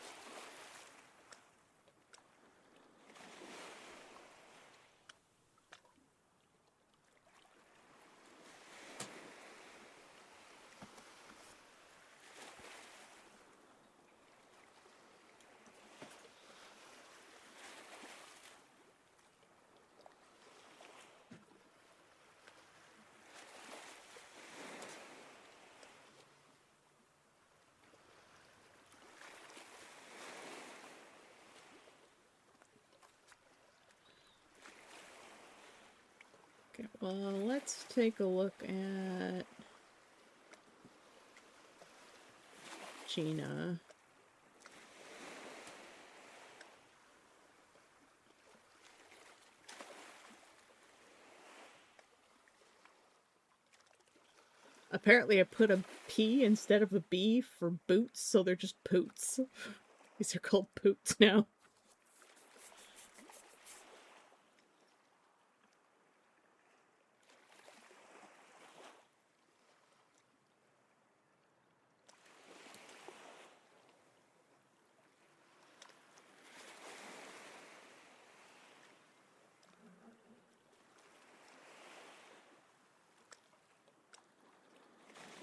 Okay, well, let's take a look at Gina. Apparently I put a P instead of a B for boots, so they're just poots. These are called poots now.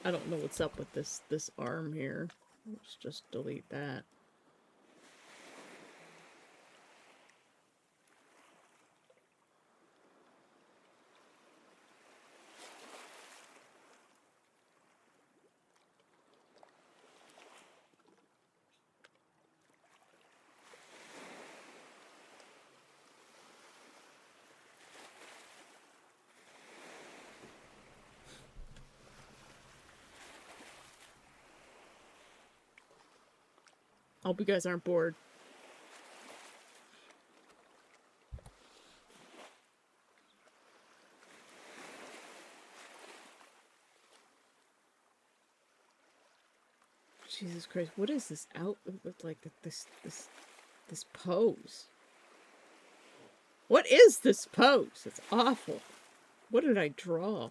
I don't know what's up with this arm here. Let's just delete that. I hope you guys aren't bored. Jesus Christ, what is this like this pose? What is this pose? It's awful. What did I draw?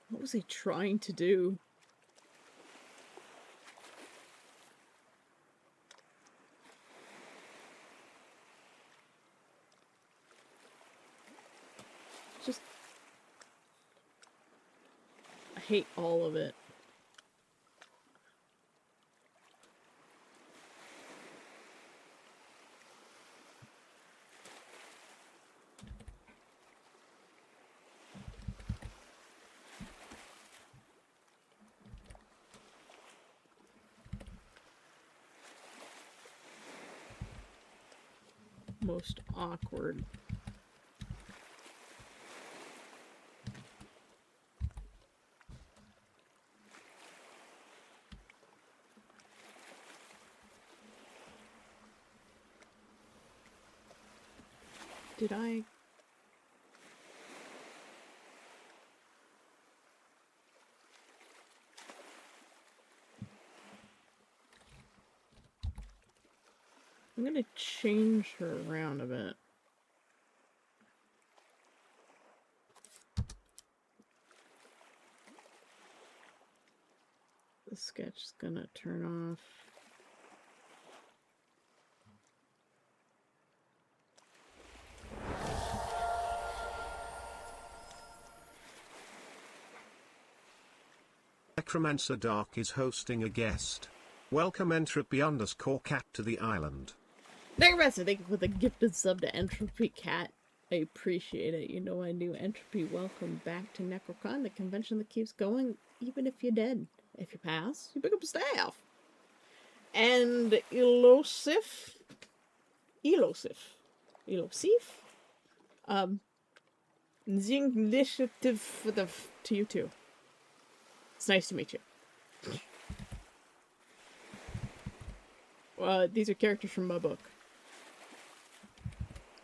What was he trying to do? Just... I hate all of it. Most awkward. Did I... I'm gonna change her around a bit. The sketch is gonna turn off. Necromancer Dark is hosting a guest. Welcome Entropy_Cat to the island. Necromancer, thank you for the gifted sub to Entropy Cat. I appreciate it. You know I knew Entropy. Welcome back to Necrocon, the convention that keeps going even if you're dead. If you pass, you pick up staff. And Elosif. Safe. The initiative to you too. It's nice to meet you. These are characters from my book,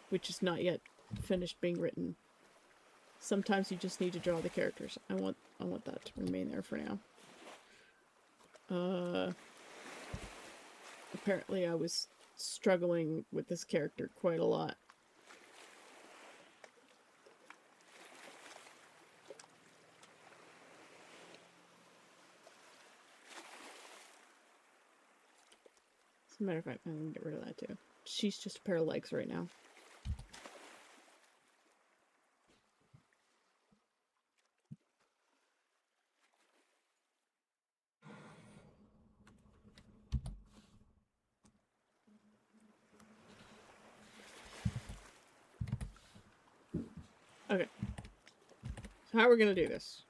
which is not yet finished being written. Sometimes you just need to draw the characters. I want that to remain there for now. Apparently I was struggling with this character quite a lot. As a matter of fact, I'm gonna get rid of that too. She's just a pair of legs right now. Okay. So how are we gonna do this?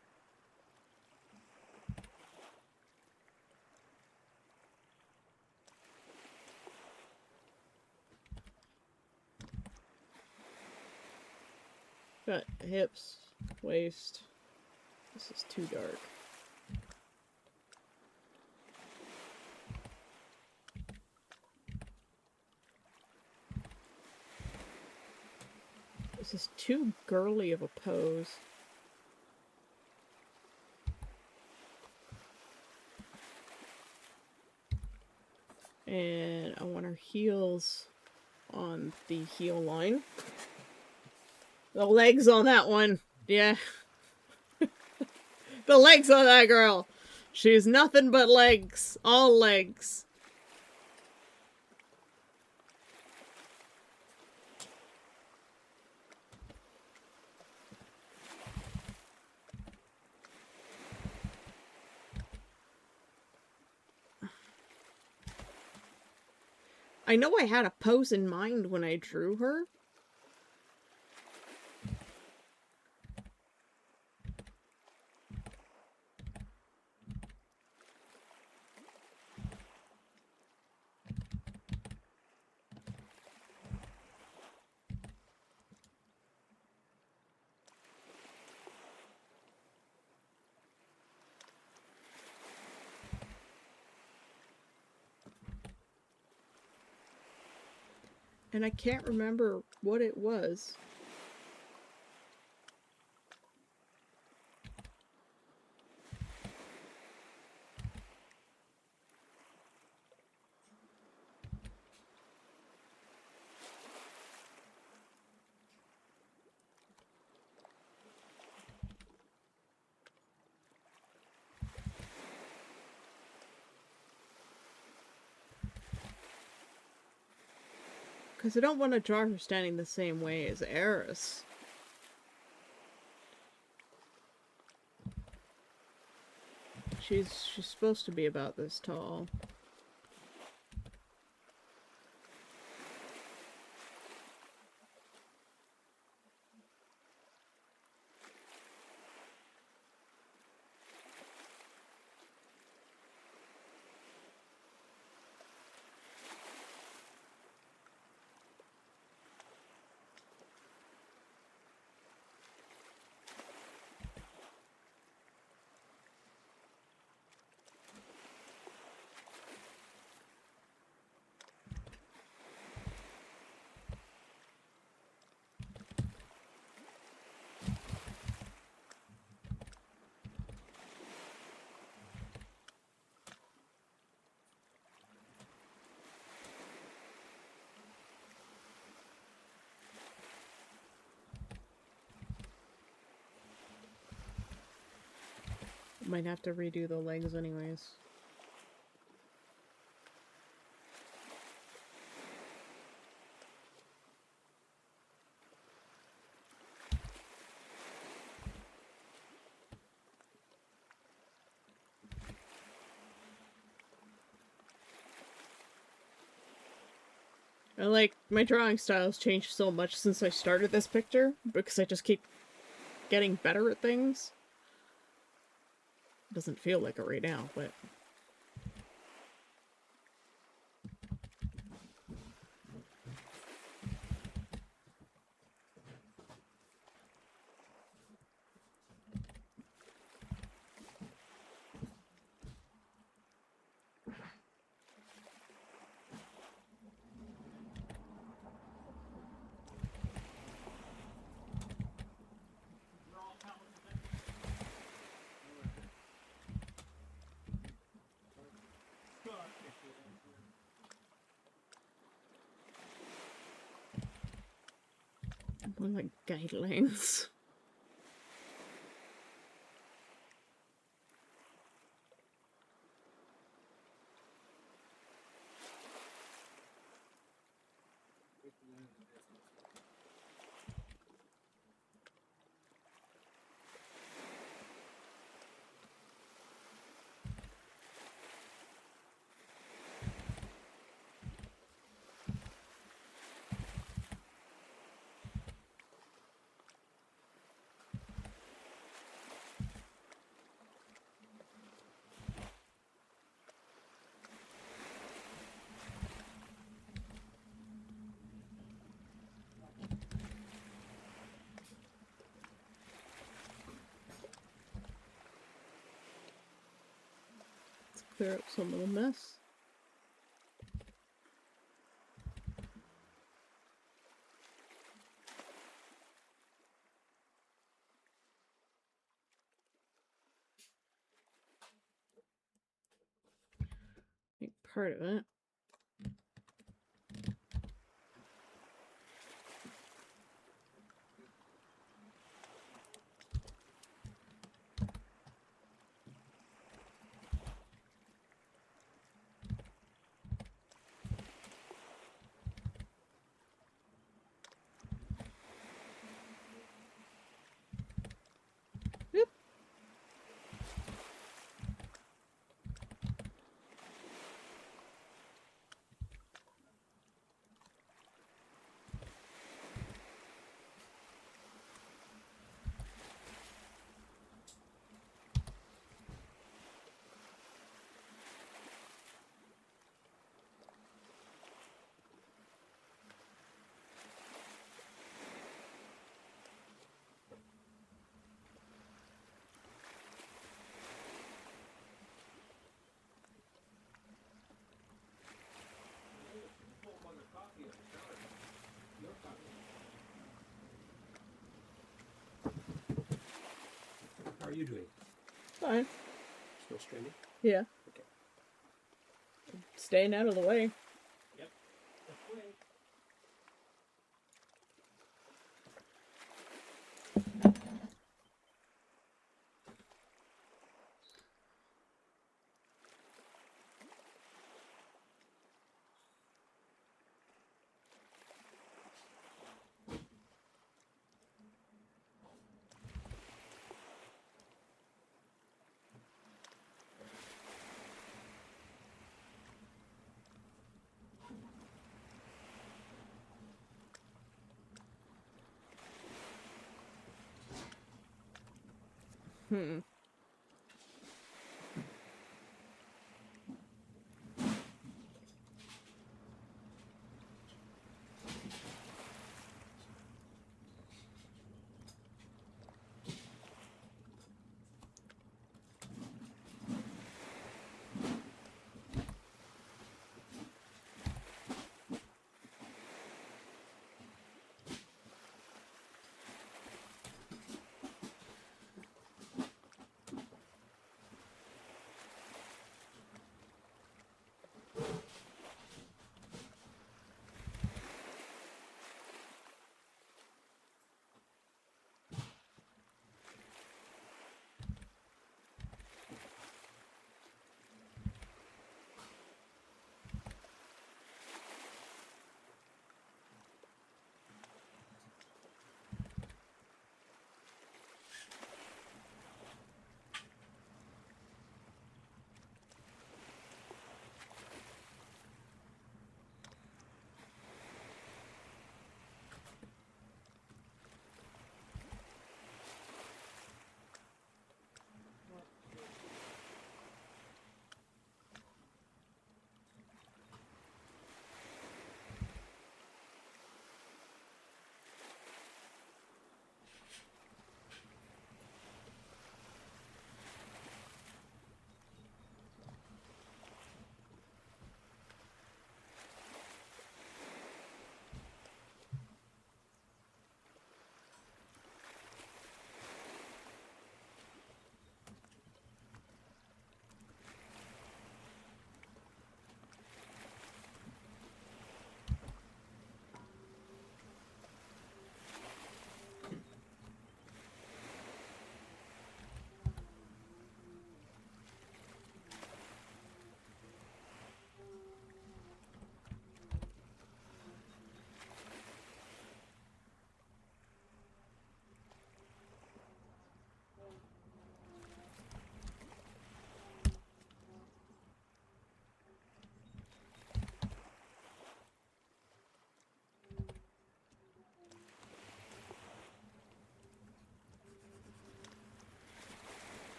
Got hips, waist. This is too dark. This is too girly of a pose. And I want her heels on the heel line. The legs on that one. Yeah. The legs on that girl. She's nothing but legs. All legs. I know I had a pose in mind when I drew her. And I can't remember what it was. Because I don't want to draw her standing the same way as Eris. She's supposed to be about this tall. Might have to redo the legs anyways. And like, my drawing style has changed so much since I started this picture, because I just keep getting better at things. Doesn't feel like it right now, but... More like guidelines. Clear up some of the mess. I think part of it. Yep. How are you doing? Fine. Still streaming? Yeah. Okay. Staying out of the way. Yep. Hmm.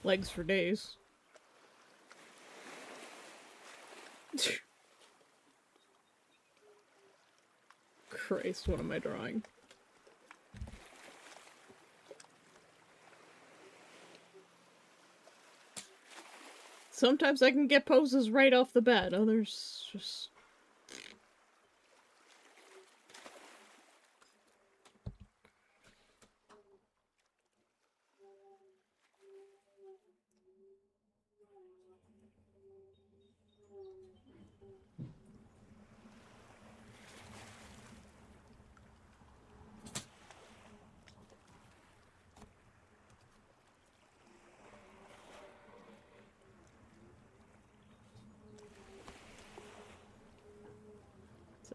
Legs for days. Christ, what am I drawing? Sometimes I can get poses right off the bat, others just...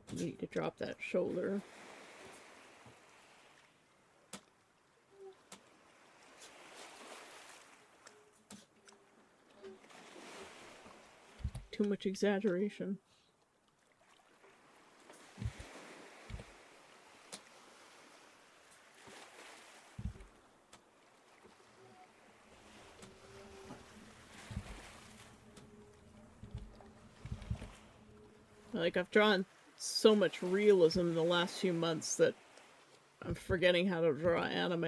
I need to drop that shoulder. Too much exaggeration. Like, I've drawn so much realism in the last few months that I'm forgetting how to draw anime.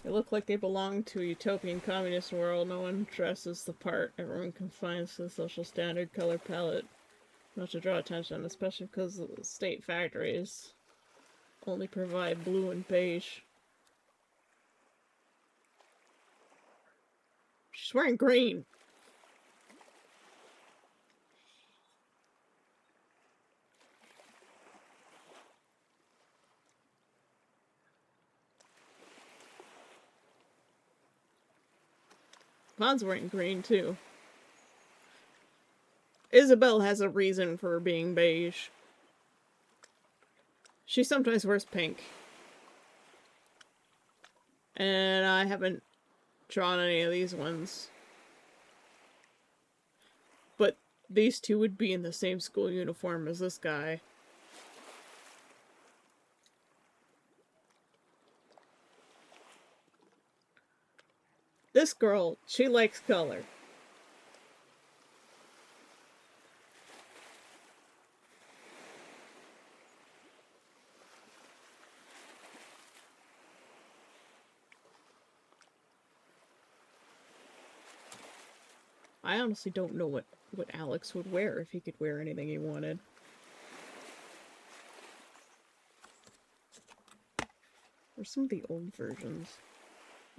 They look like they belong to a utopian communist world. No one dresses the part. Everyone confines to the social standard color palette. Not to draw attention, especially because the state factories only provide blue and beige. She's wearing green. Vaughn's wearing green, too. Isabelle has a reason for being beige. She sometimes wears pink. And I haven't drawn any of these ones. But these two would be in the same school uniform as this guy. This girl, she likes color. I honestly don't know what Alex would wear if he could wear anything he wanted. Or some of the old versions.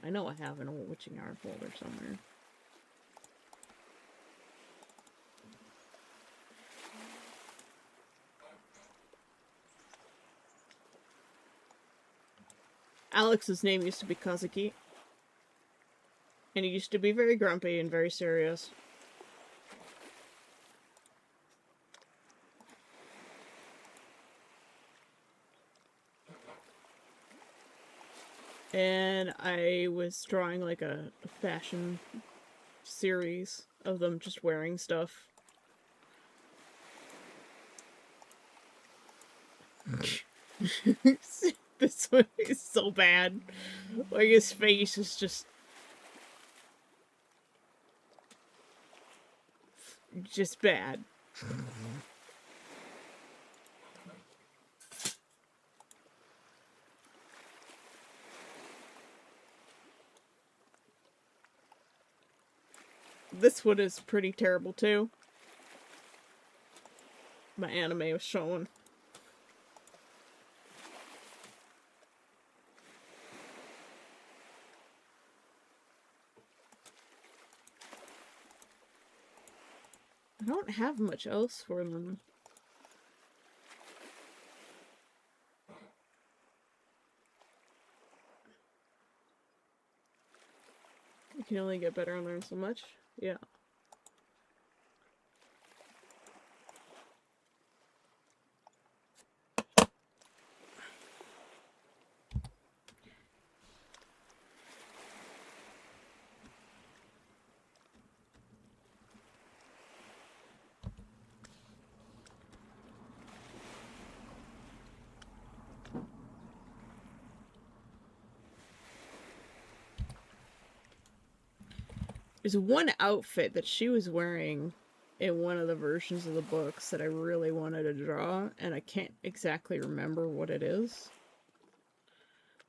I know I have an old Witching Hour folder somewhere. Alex's name used to be Kazuki. And he used to be very grumpy and very serious. And I was drawing like a fashion series of them just wearing stuff. This one is so bad. Like, his face is just bad. This one is pretty terrible too. My anime was showing. I don't have much else for them. You can only get better and learn so much. Yeah. There's one outfit that she was wearing in one of the versions of the books that I really wanted to draw, and I can't exactly remember what it is.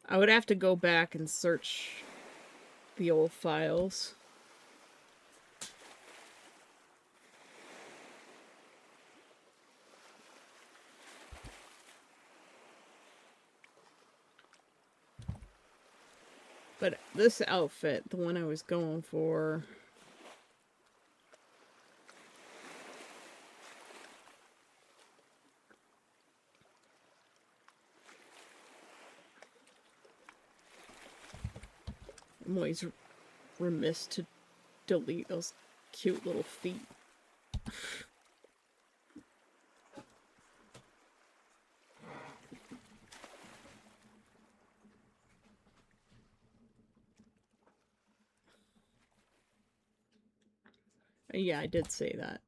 I would have to go back and search the old files. But this outfit, the one I was going for... I'm always remiss to delete those cute little feet. Yeah, I did say that.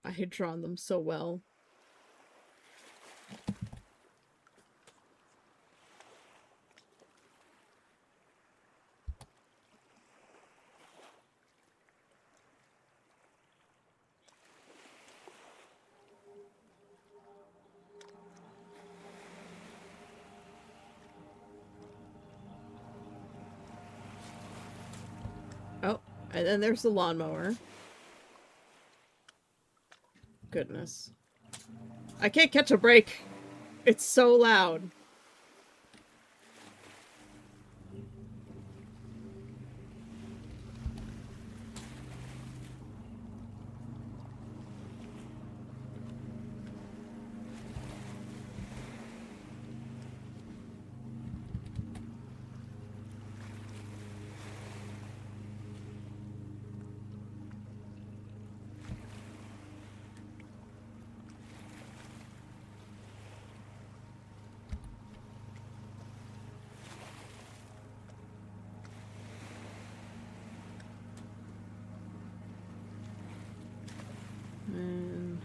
I had drawn them so well. Oh, and then there's the lawnmower. Goodness. I can't catch a break. It's so loud. And...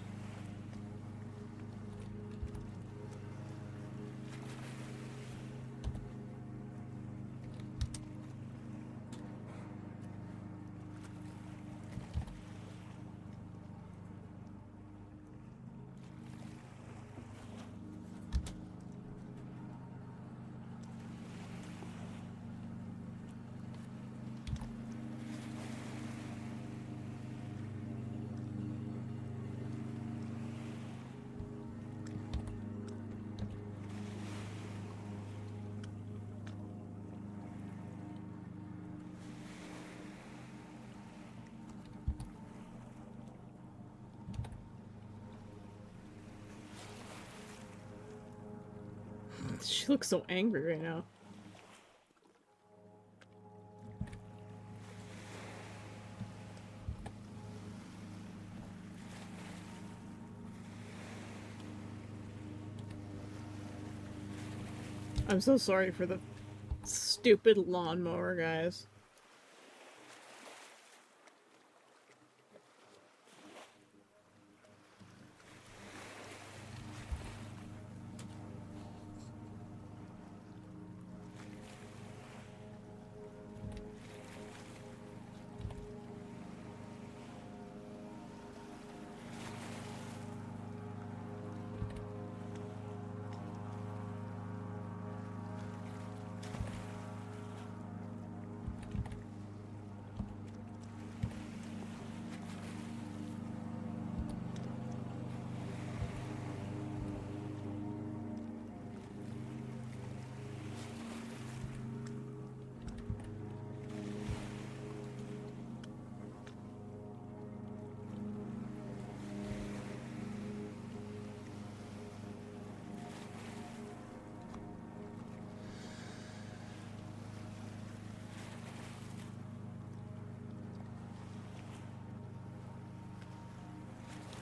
She looks so angry right now. I'm so sorry for the stupid lawnmower, guys.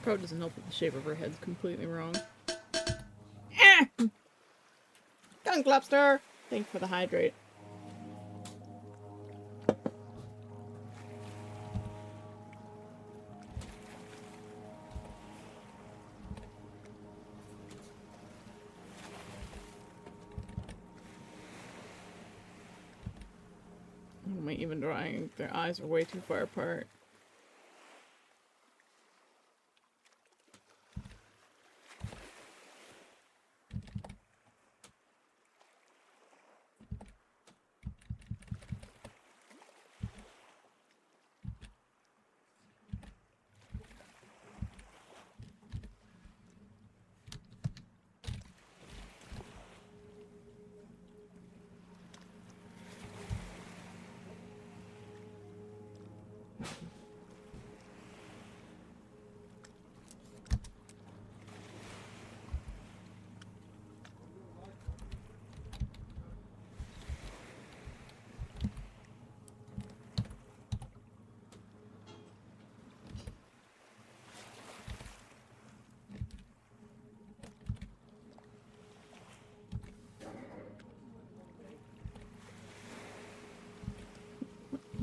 Probably doesn't help that the shape of her head's completely wrong. Ah! Gunk lobster! Thank you for the hydrate. me even drawing. Their eyes are way too far apart.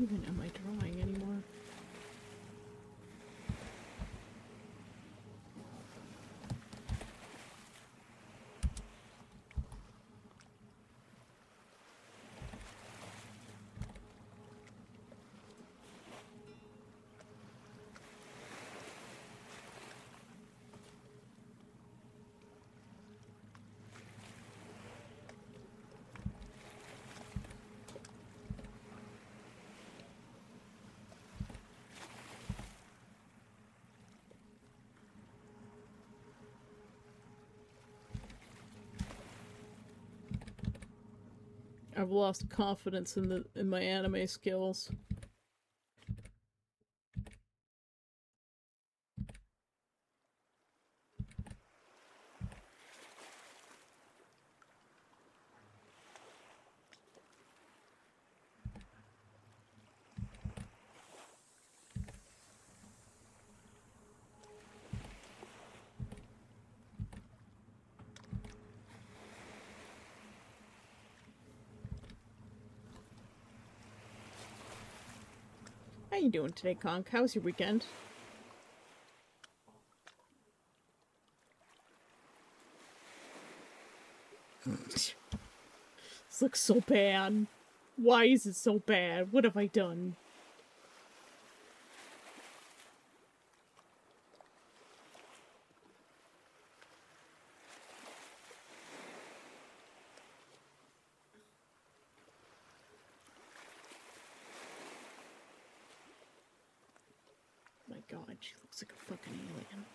Even am I drawing anymore? I've lost confidence in my anime skills. How you doing today, Conk? How was your weekend? This looks so bad. Why is it so bad? What have I done? My God, she looks like a fucking alien.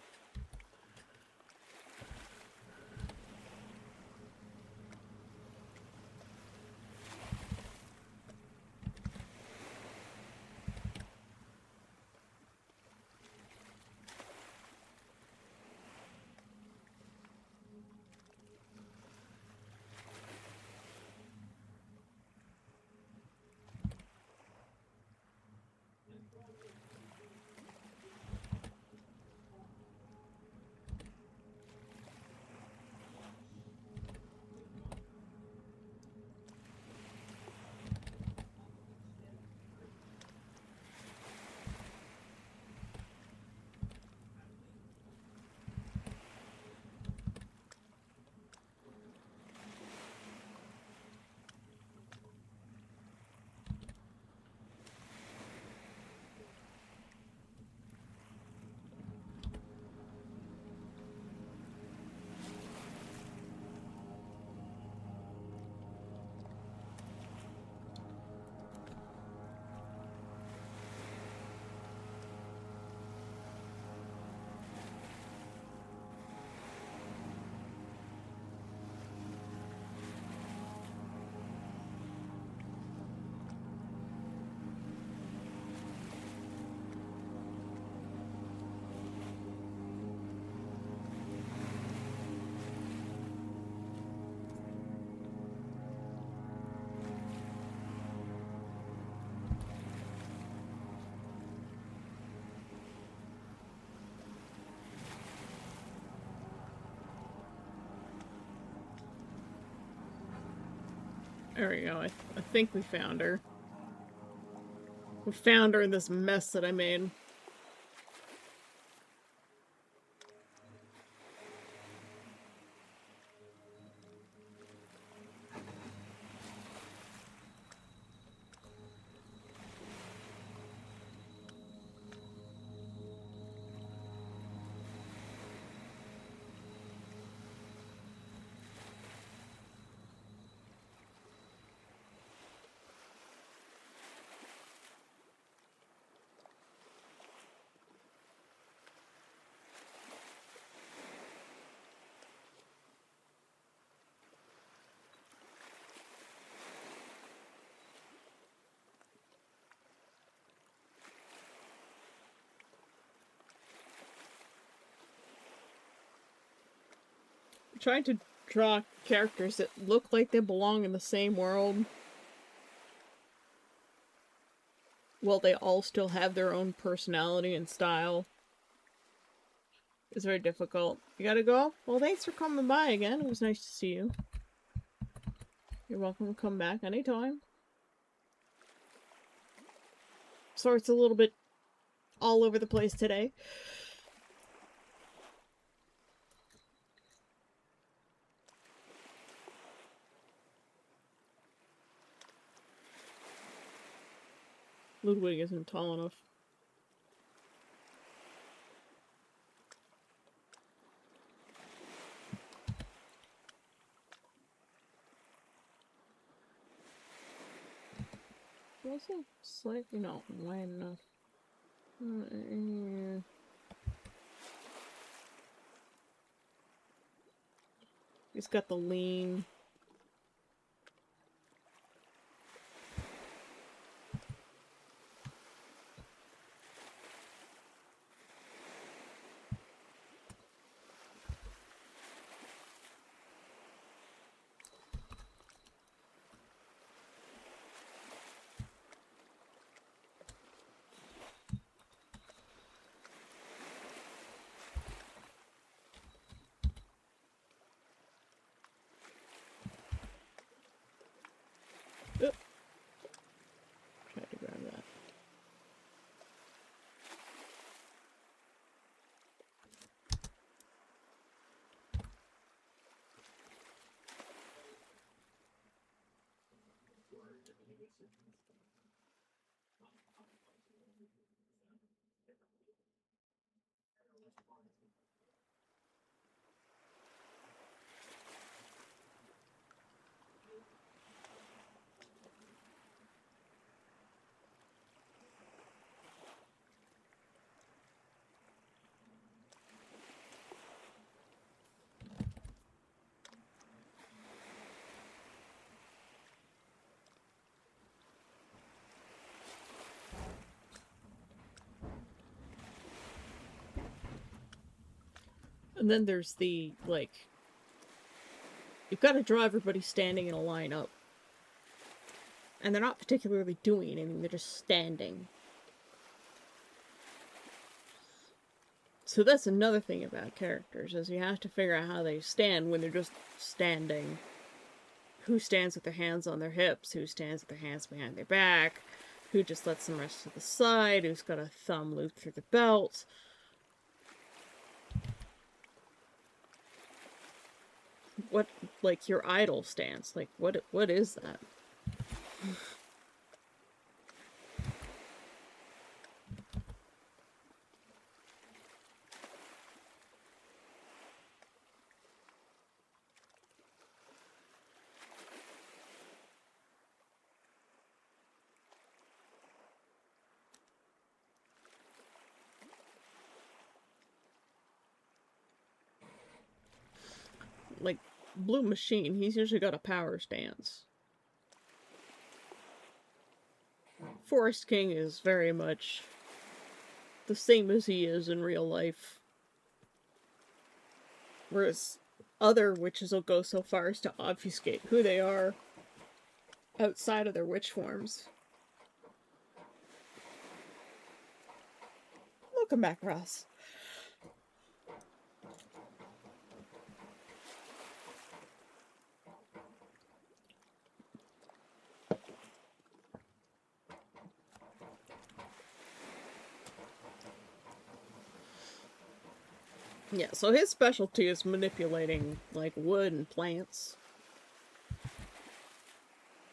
There we go. I think we found her. We found her in this mess that I made. trying to draw characters that look like they belong in the same world, while they all still have their own personality and style, is very difficult. You gotta go? Well, thanks for coming by again. It was nice to see you. You're welcome to come back anytime. Sorry it's a little bit all over the place today. Ludwig isn't tall enough. Wasn't slightly not wide enough. He's got the lean. Tried to grab that. And then there's the, like, you've got to draw everybody standing in a line up. And they're not particularly doing anything, they're just standing. So that's another thing about characters, is you have to figure out how they stand when they're just standing. Who stands with their hands on their hips, who stands with their hands behind their back, who just lets them rest to the side, who's got a thumb looped through the belt. What, like, your idol stance, like, what is that? Like, Blue Machine, he's usually got a power stance. Forest King is very much the same as he is in real life. Whereas other witches will go so far as to obfuscate who they are outside of their witch forms. Welcome back, Ross. Yeah, so his specialty is manipulating, like, wood and plants.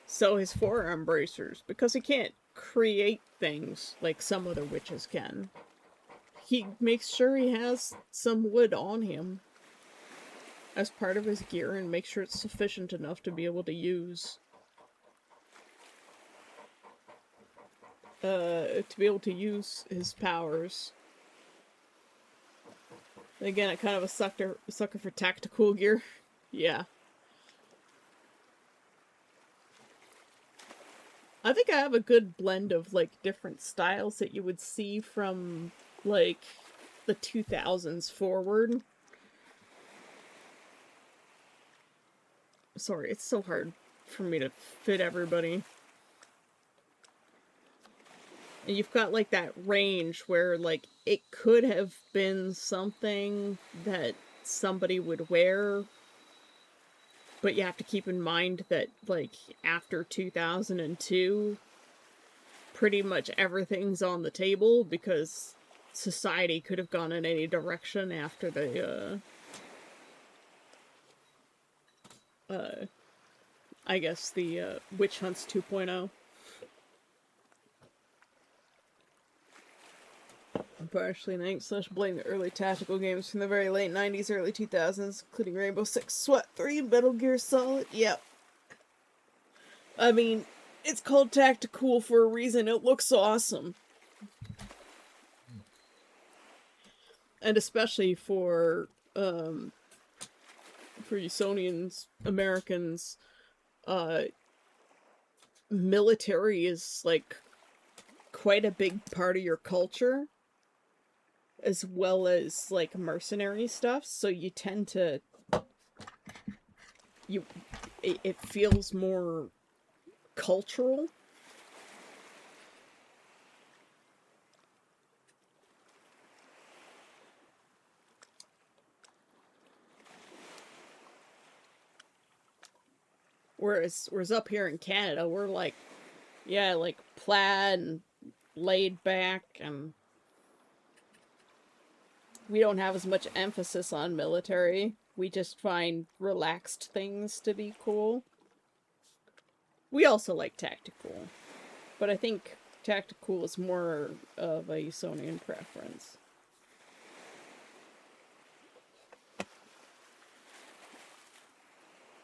So his forearm bracers, because he can't create things like some other witches can, he makes sure he has some wood on him as part of his gear and makes sure it's sufficient enough to be able to use. His powers. Again, kind of a sucker for tactical gear. Yeah. I think I have a good blend of, like, different styles that you would see from, like, the 2000s forward. Sorry, it's so hard for me to fit everybody. And you've got, like, that range where, like, it could have been something that somebody would wear, but you have to keep in mind that, like, after 2002, pretty much everything's on the table because society could have gone in any direction after the, I guess the, Witch Hunts 2.0. Partially thanks / blame the early tactical games from the very late 90s, early 2000s, including Rainbow Six, SWAT 3, Metal Gear Solid. Yep. I mean, it's called Tactical for a reason. It looks awesome. And especially for Usonians, Americans, military is, like, quite a big part of your culture, as well as, like, mercenary stuff, so you tend to... It feels more cultural. Whereas up here in Canada, we're like, yeah, like, plaid and laid back, and we don't have as much emphasis on military. We just find relaxed things to be cool. We also like tactical, but I think tactical is more of a Usonian preference.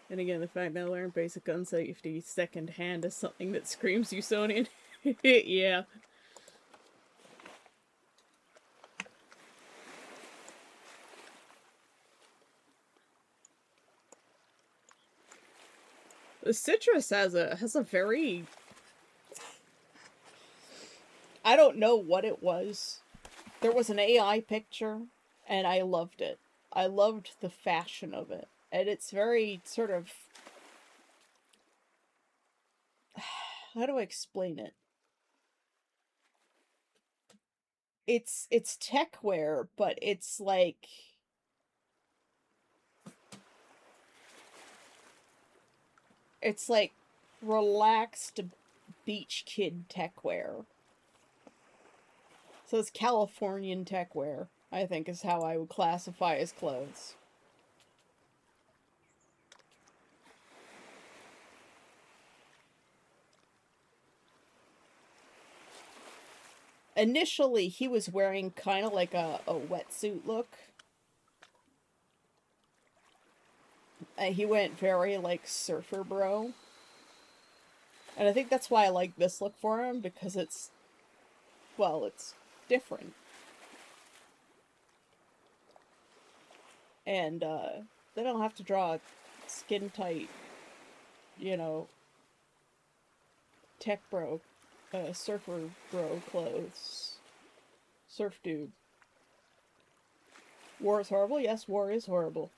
And again, the fact that I learned basic gun safety secondhand is something that screams Usonian. Yeah. The Citrus has a very... I don't know what it was. There was an AI picture, and I loved it. I loved the fashion of it. And it's very sort of... How do I explain it? It's tech wear, but it's like... It's like relaxed beach kid tech wear. So it's Californian tech wear, I think, is how I would classify his clothes. Initially, he was wearing kind of like a wetsuit look. He went very, like, surfer bro. And I think that's why I like this look for him, because it's... well, it's different. And, they don't have to draw skin-tight, you know, tech bro, surfer bro clothes. Surf dude. War is horrible? Yes, war is horrible.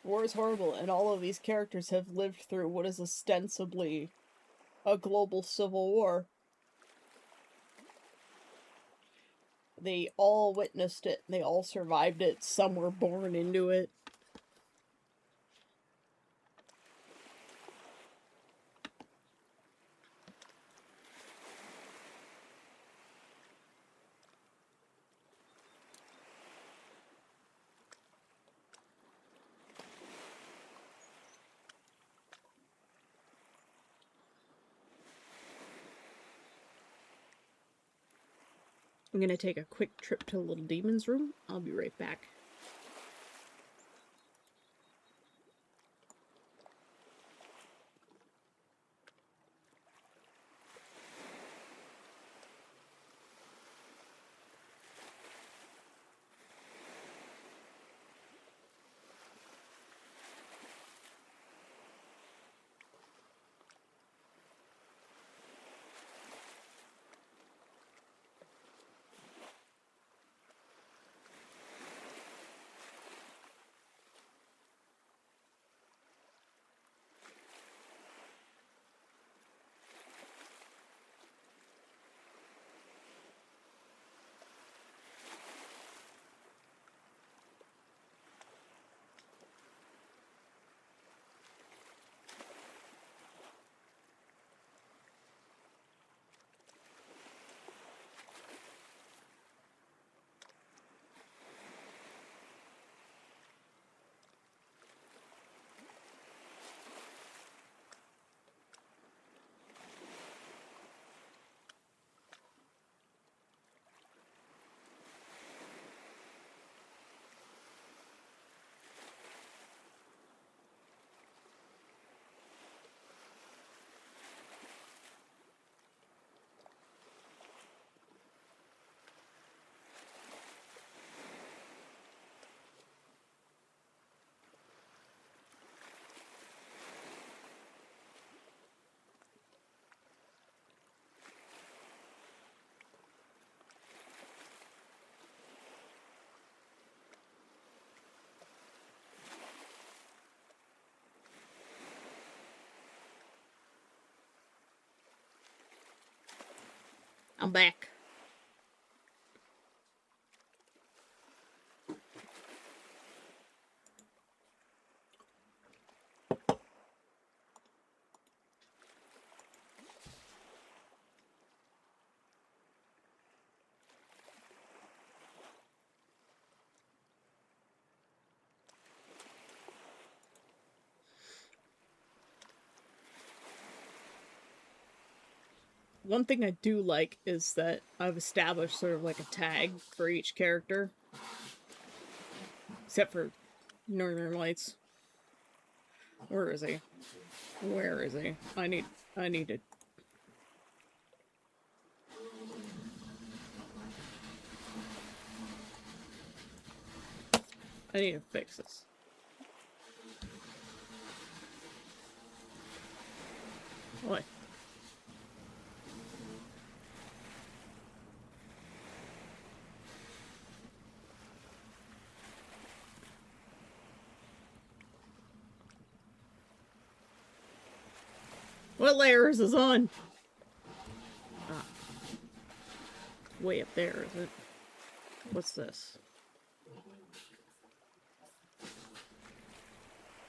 War is horrible, and all of these characters have lived through what is ostensibly a global civil war. They all witnessed it, they all survived it, some were born into it. I'm gonna take a quick trip to the Little Demon's room. I'll be right back. I'm back. One thing I do like is that I've established sort of like a tag for each character. Except for Northern Lights. Where is he? Where is he? I need to... I need to fix this. What? What layer is this on? Ah. Way up there, is it? What's this?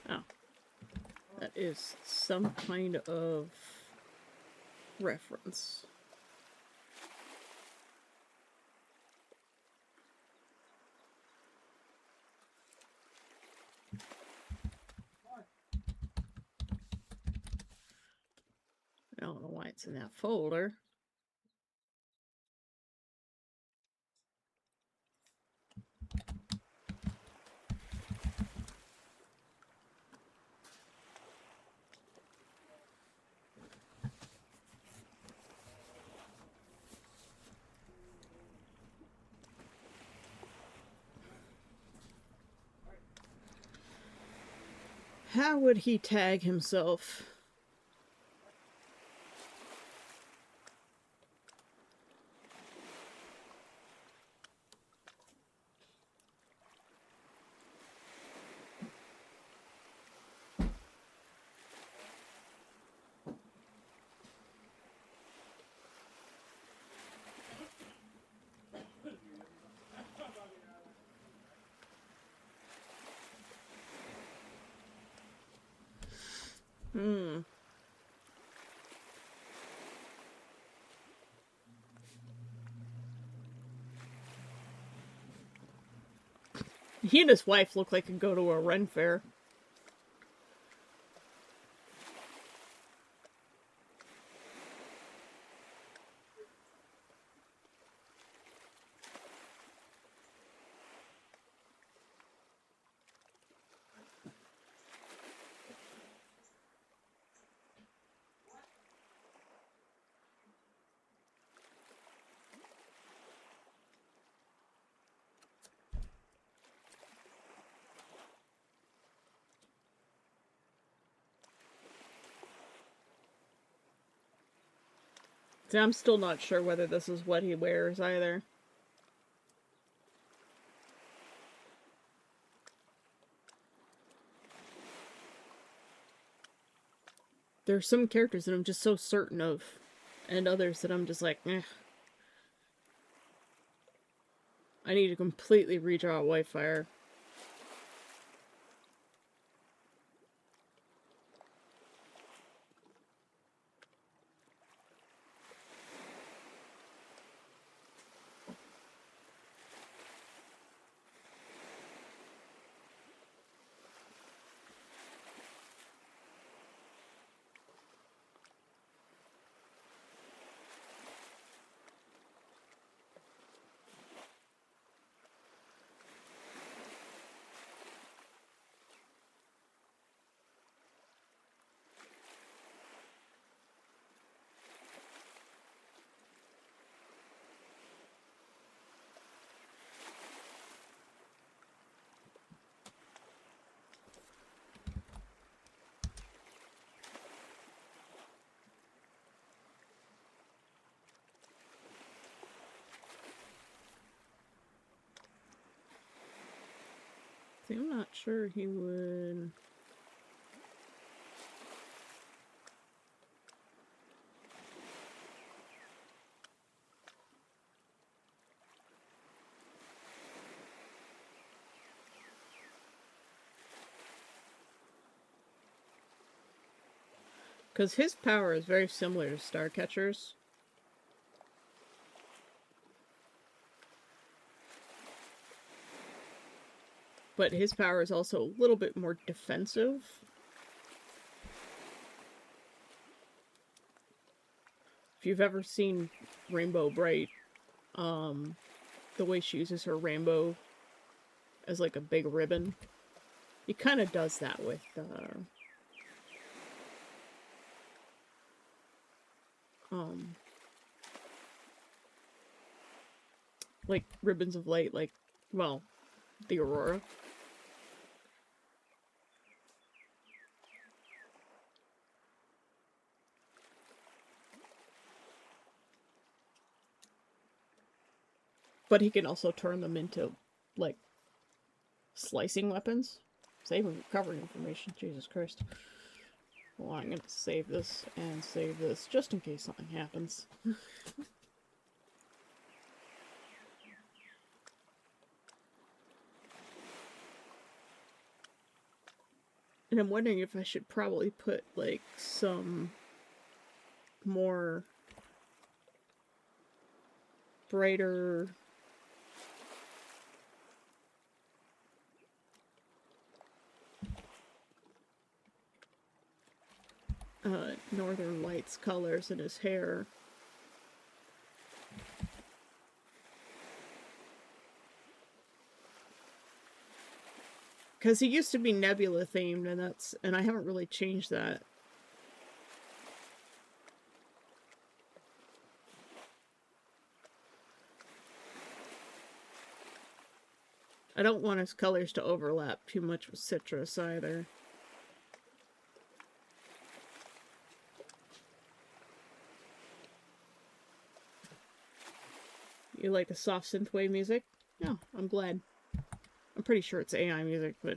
Oh. That is some kind of reference. I don't know why it's in that folder. How would he tag himself? He and his wife look like they could go to a Ren fair. See, I'm still not sure whether this is what he wears either. There's some characters that I'm just so certain of, and others that I'm just like, eh. I need to completely redraw Whitefire. See, I'm not sure he would... Because his power is very similar to Starcatcher's. But his power is also a little bit more defensive. If you've ever seen Rainbow Bright, the way she uses her rainbow as like a big ribbon, he kind of does that with like ribbons of light, like, well, the Aurora. But he can also turn them into, like, slicing weapons. Save and recovery information. Jesus Christ. Well, I'm gonna save this and save this, just in case something happens. And I'm wondering if I should probably put, like, some more brighter Northern Lights colors in his hair. Because he used to be Nebula themed, and I haven't really changed that. I don't want his colors to overlap too much with Citrus either. You like the soft synthwave music? No, I'm glad. I'm pretty sure it's AI music, but...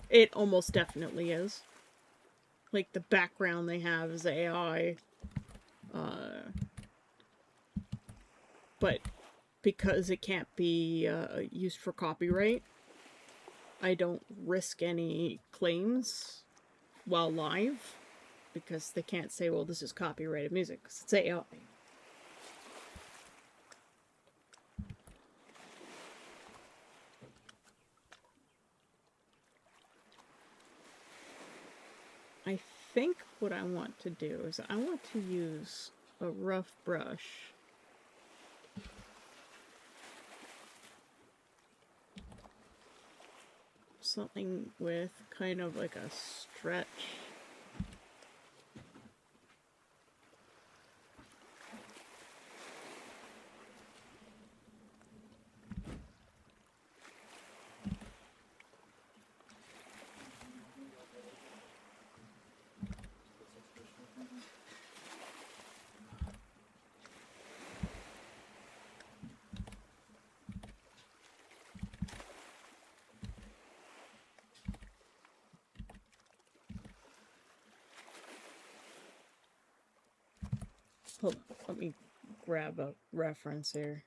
it almost definitely is. Like, the background they have is AI. But because it can't be used for copyright, I don't risk any claims while live, because they can't say, well, this is copyrighted music, because it's AI. I think what I want to do is I want to use a rough brush something with kind of like a stretch. Hold on, let me grab a reference here.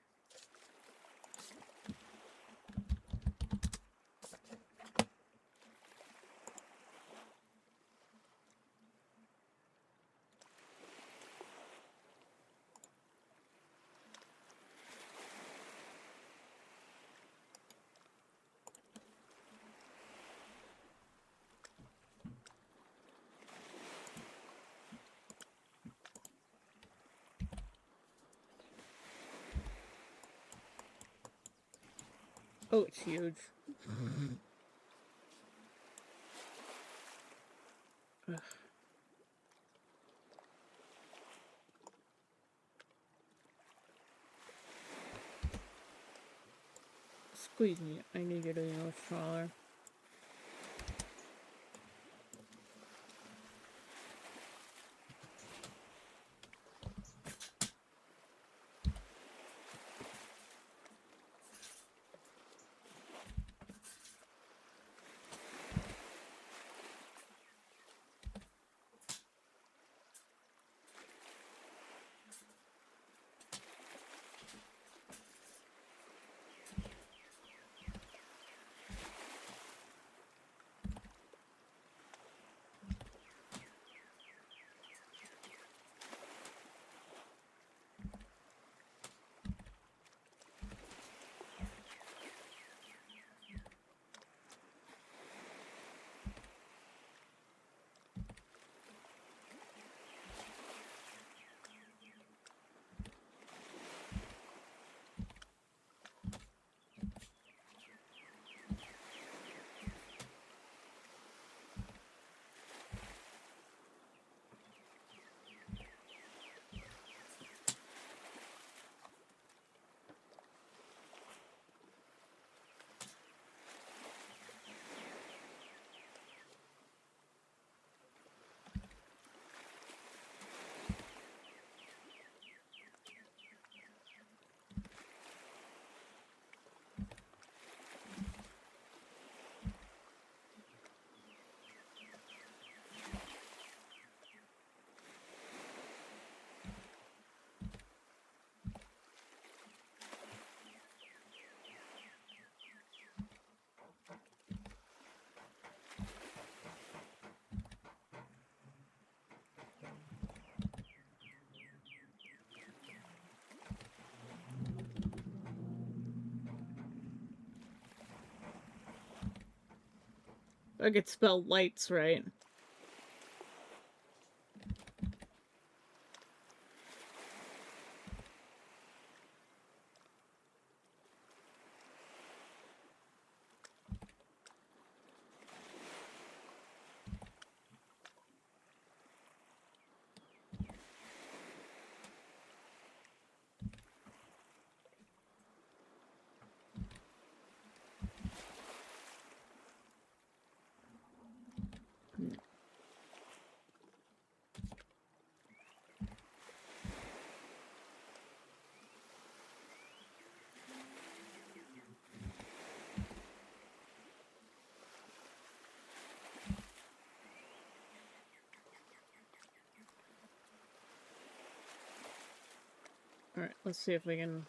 Oh, it's huge. Ugh. Squeeze me. I need you to be much smaller. I could spell lights right. Alright, let's see if we can...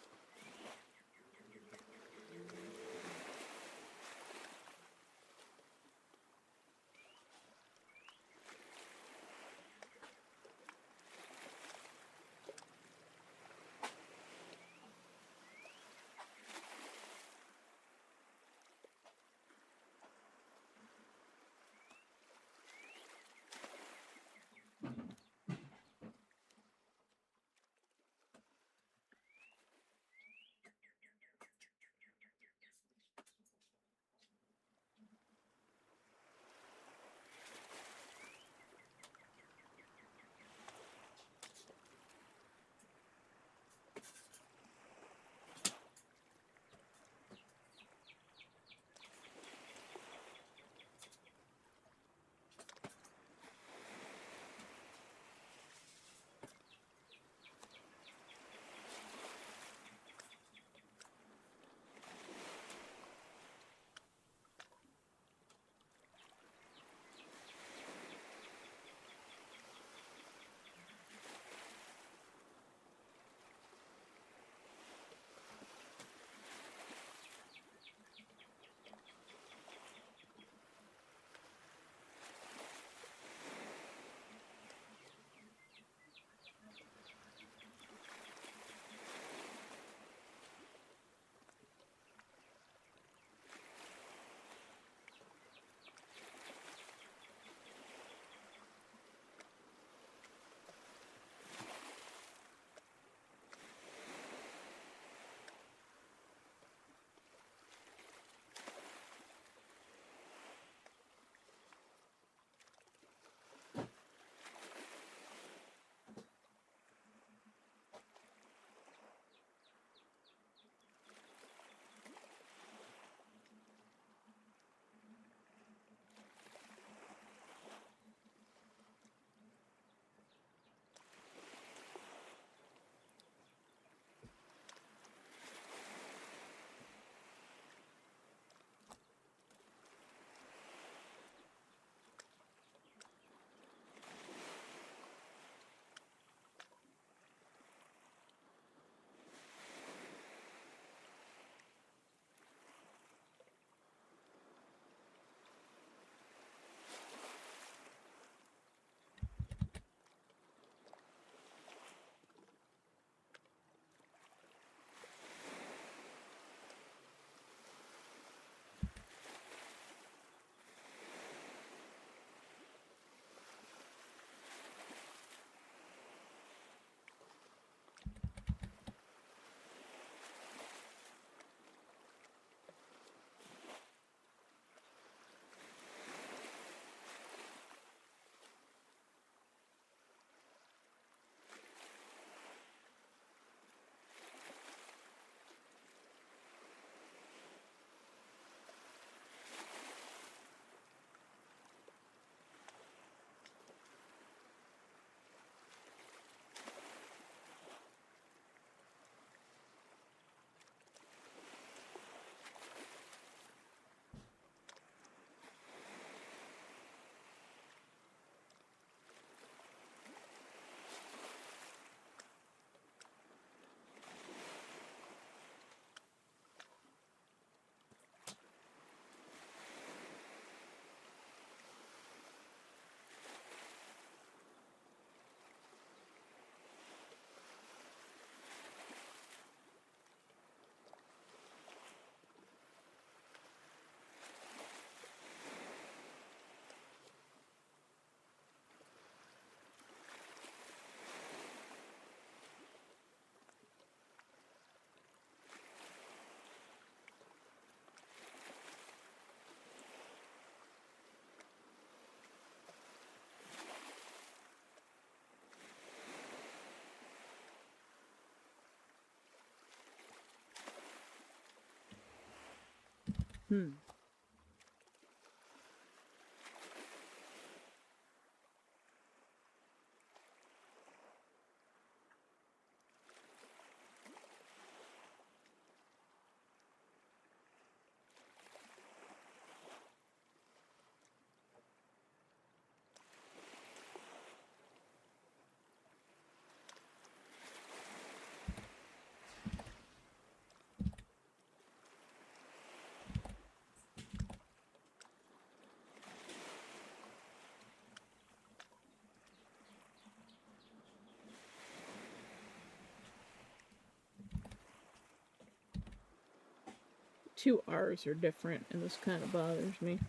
Two R's are different, and this kind of bothers me.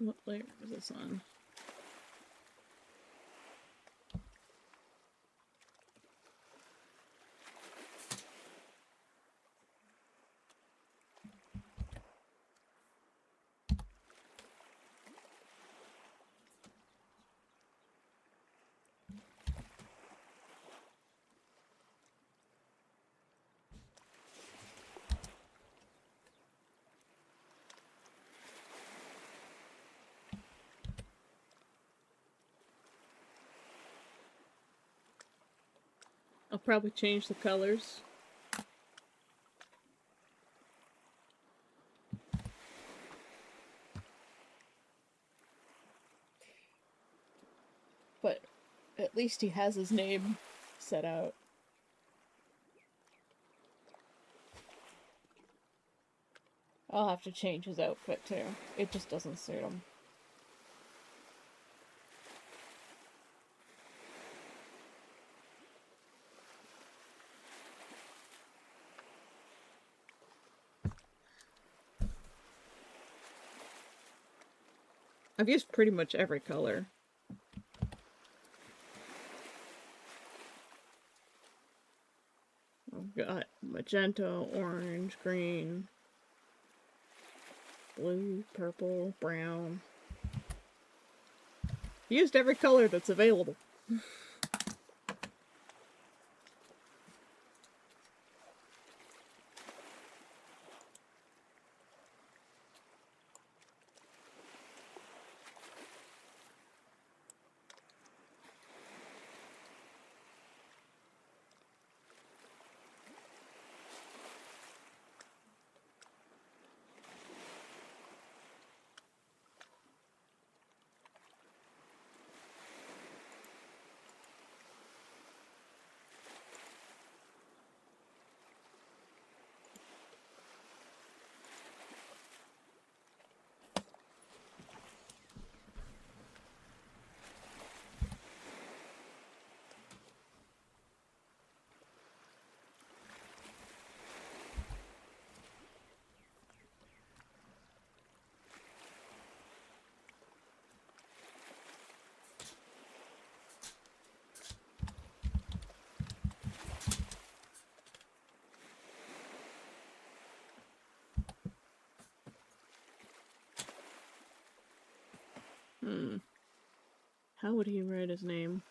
What layer is this on? I'll probably change the colors. But at least he has his name set out. I'll have to change his outfit too. It just doesn't suit him. I've used pretty much every color. I've got magenta, orange, green, blue, purple, brown. Used every color that's available. How would he write his name?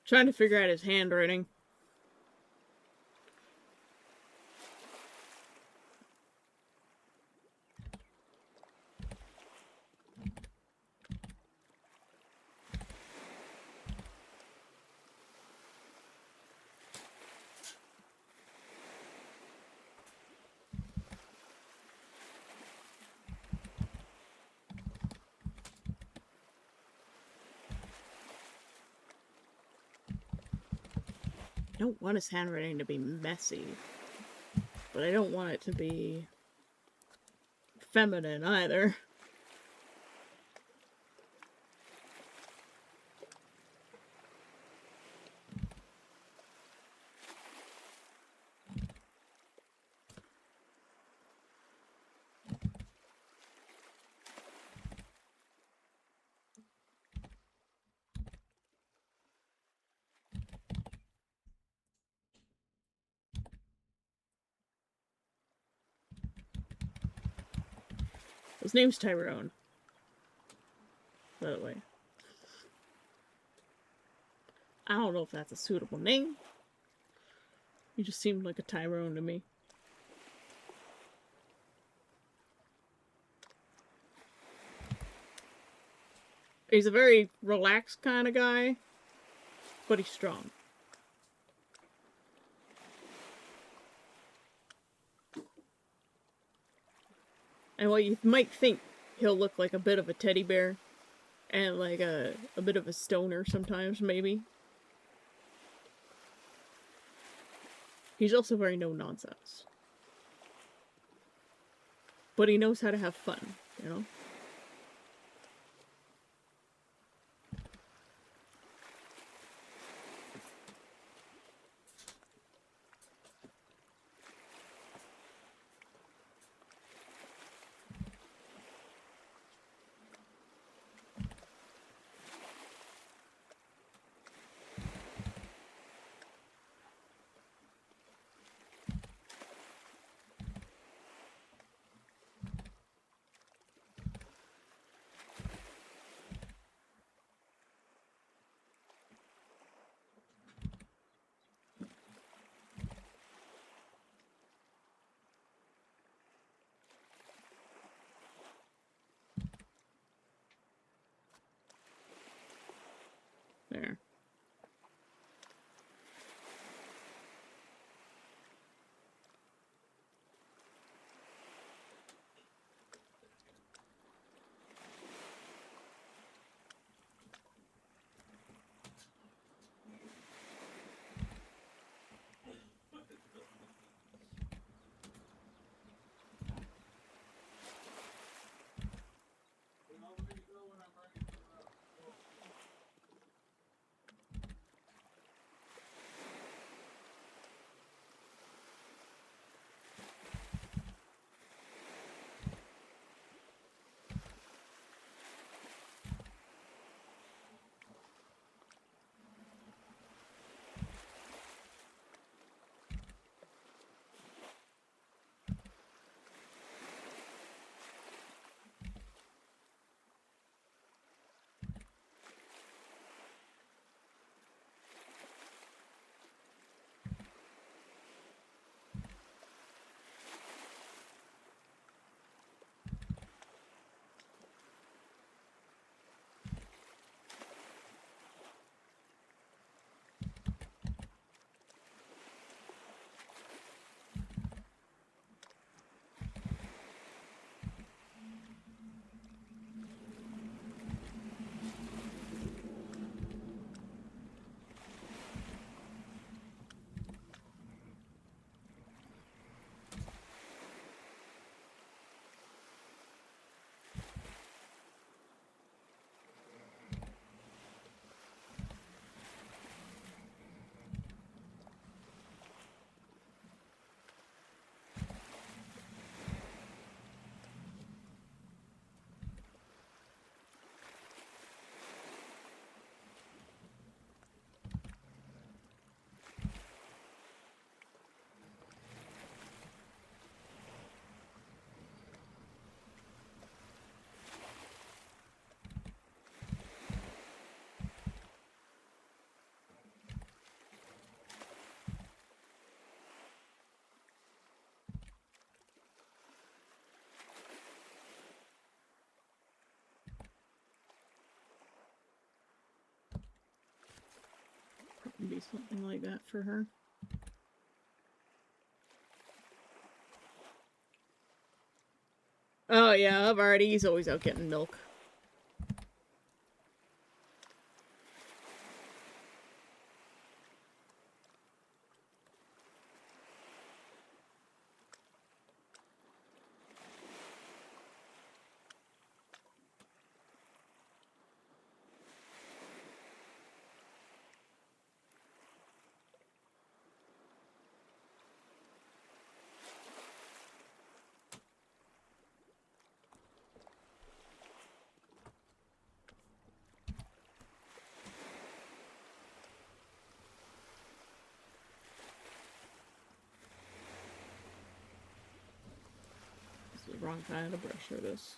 Trying to figure out his handwriting. I don't want his handwriting to be messy, but I don't want it to be feminine either. His name's Tyrone, by the way. I don't know if that's a suitable name. He just seemed like a Tyrone to me. He's a very relaxed kind of guy, but he's strong. And what you might think, he'll look like a bit of a teddy bear and like a bit of a stoner sometimes, maybe. He's also very no nonsense. But he knows how to have fun, you know? Maybe something like that for her. Oh yeah, I've already. He's always out getting milk. This is the wrong kind of brush for this.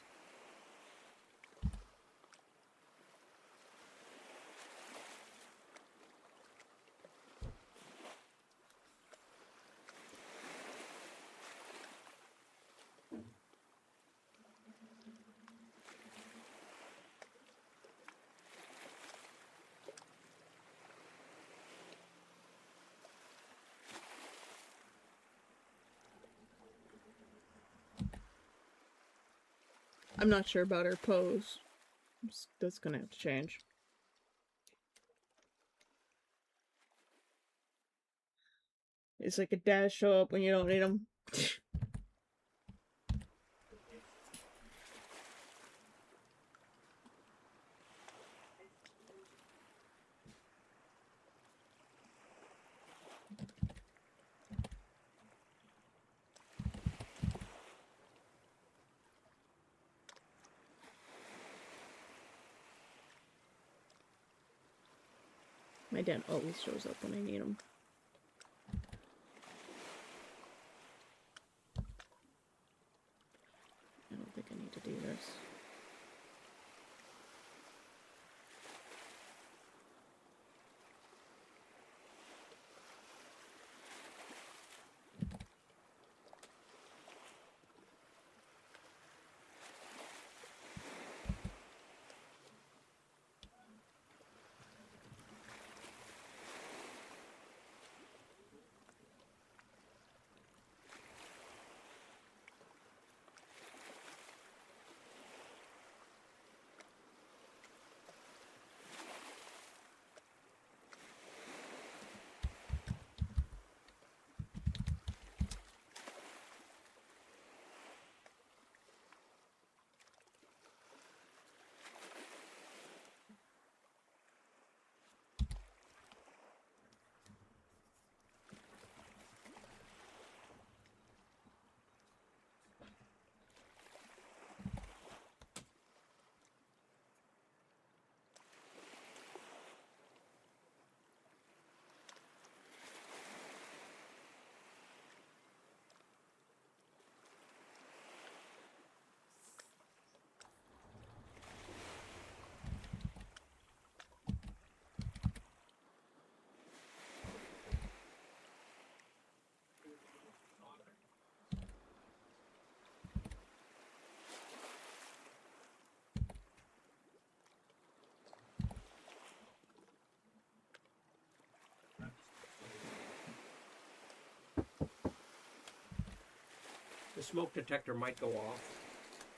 I'm not sure about her pose. That's gonna have to change. It's like a dad show up when you don't need him. My dad always shows up when I need him. I don't think I need to do this. The smoke detector might go off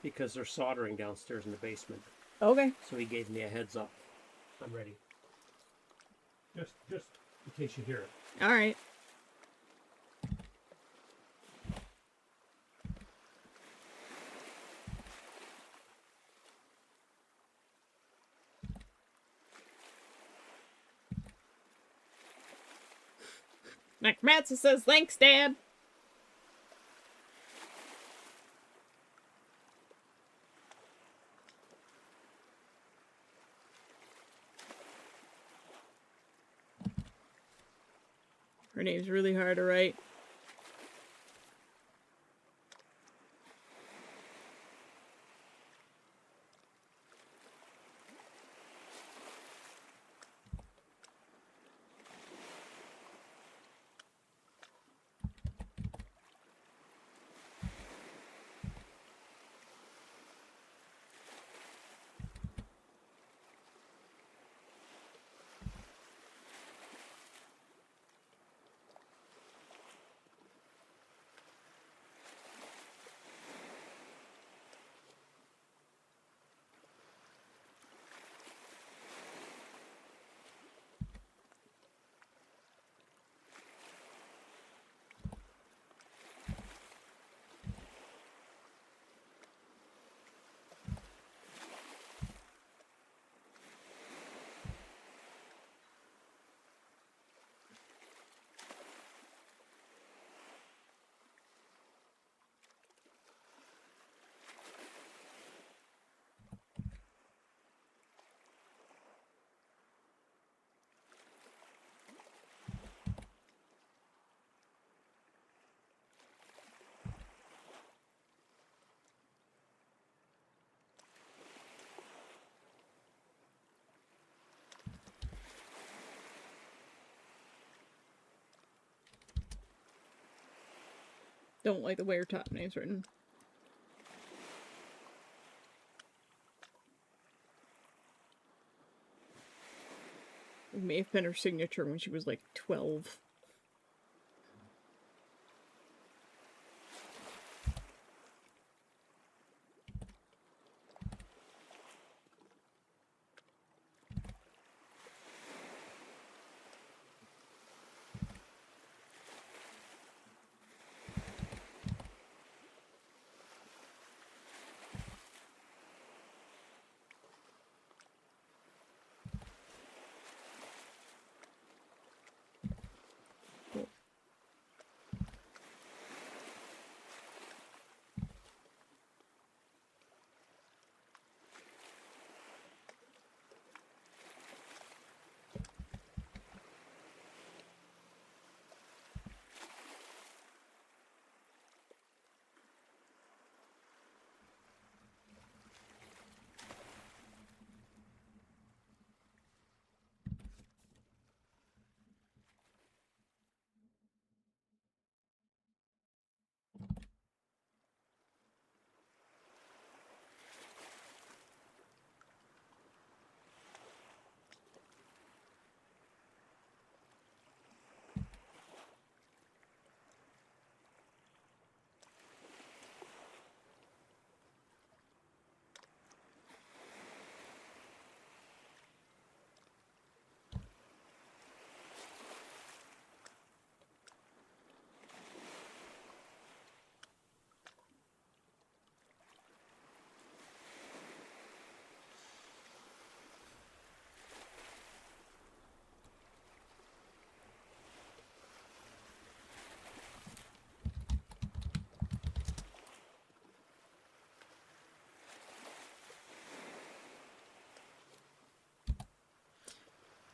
because they're soldering downstairs in the basement. Okay. So he gave me a heads up. I'm ready. Just in case you hear it. Alright. Matza says, thanks, Dad. Her name's really hard to write. Don't like the way her top name's written. It may have been her signature when she was like 12.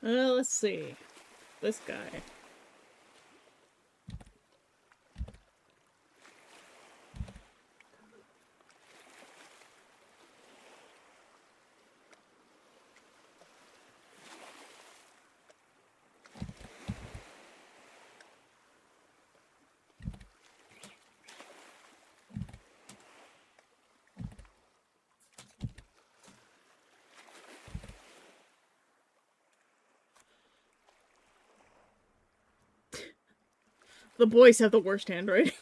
Let's see. This guy. The boys have the worst handwriting.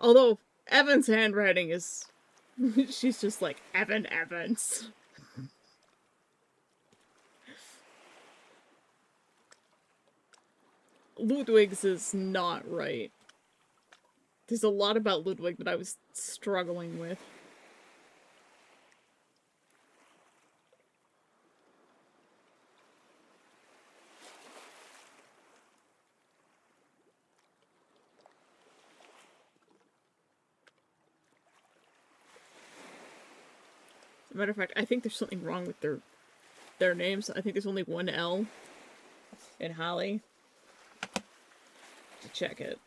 Although, Evan's handwriting is... she's just like, Evan Evans. Ludwig's is not right. There's a lot about Ludwig that I was struggling with. As a matter of fact, I think there's something wrong with their names. I think there's only one L in Holly. To check it.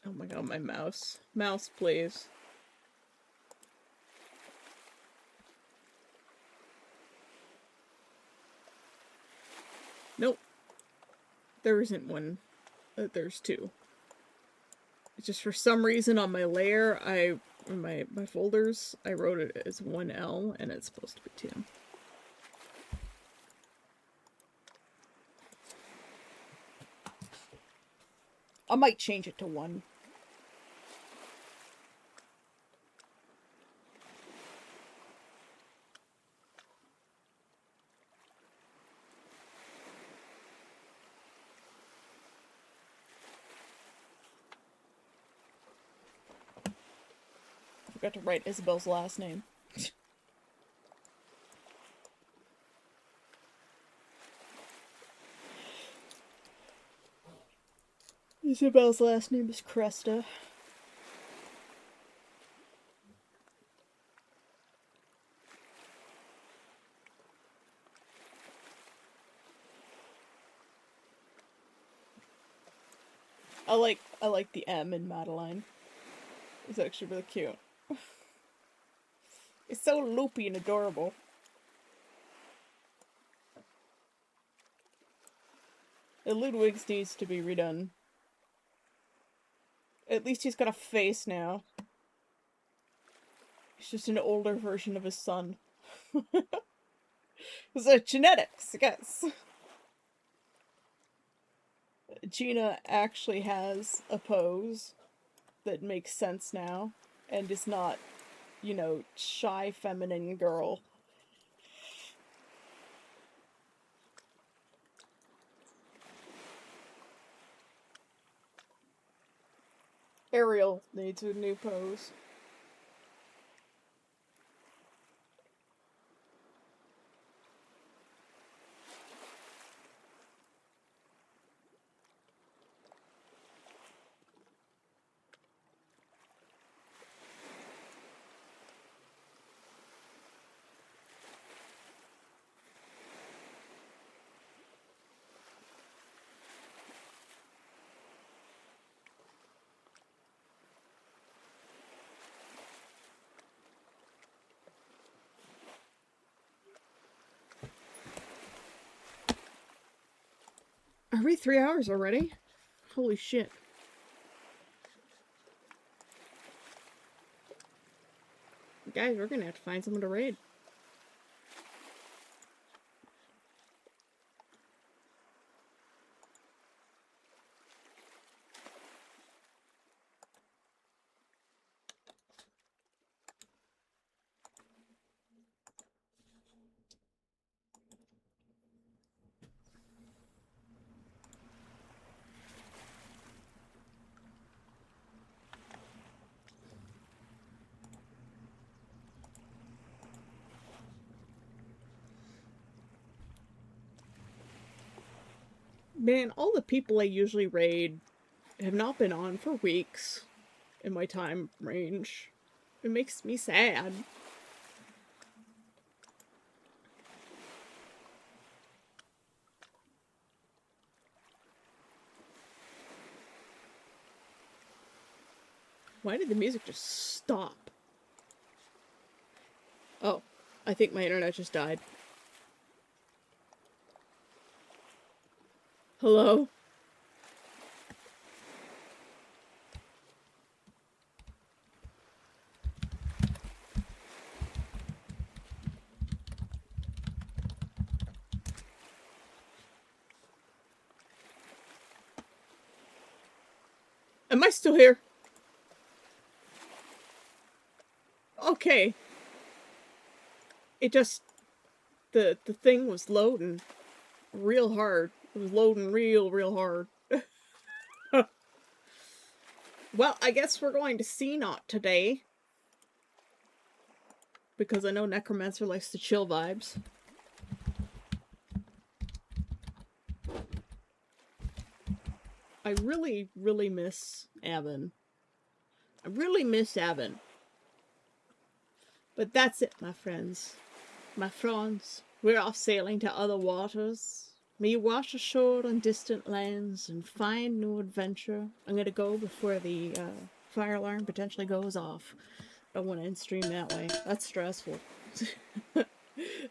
Oh my god, my mouse. Mouse, please. Nope. There isn't one. There's two. It's just for some reason on my layer, in my folders, I wrote it as 1L and it's supposed to be 2. I might change it to 1. Forgot to write Isabel's last name. Isabel's last name is Cresta. I like the M in Madeline. It's actually really cute. It's so loopy and adorable. The Ludwig's needs to be redone. At least he's got a face now. He's just an older version of his son. So genetics, I guess. Gina actually has a pose that makes sense now and is not, you know, shy feminine girl. Ariel needs a new pose. Are we 3 hours already? Holy shit. Guys, we're gonna have to find someone to raid. Man, all the people I usually raid have not been on for weeks in my time range. It makes me sad. Why did the music just stop? Oh, I think my internet just died. Hello? Am I still here? Okay. It just... The thing was loading real hard. It was loading real hard. Well, I guess we're going to CNOT today. Because I know Necromancer likes the chill vibes. I really miss Avon. I really miss Avon. But that's it, my friends. My friends, we're off sailing to other waters. May you wash ashore on distant lands and find new adventure. I'm gonna go before the fire alarm potentially goes off. I don't want to end stream that way. That's stressful.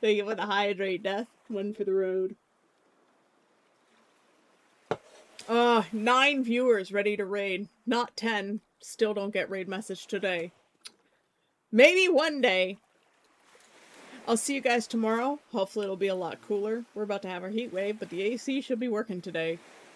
They get with a hydrate death. One for the road. 9 viewers ready to raid. Not 10. Still don't get raid message today. Maybe one day. I'll see you guys tomorrow. Hopefully it'll be a lot cooler. We're about to have our heat wave, but the AC should be working today.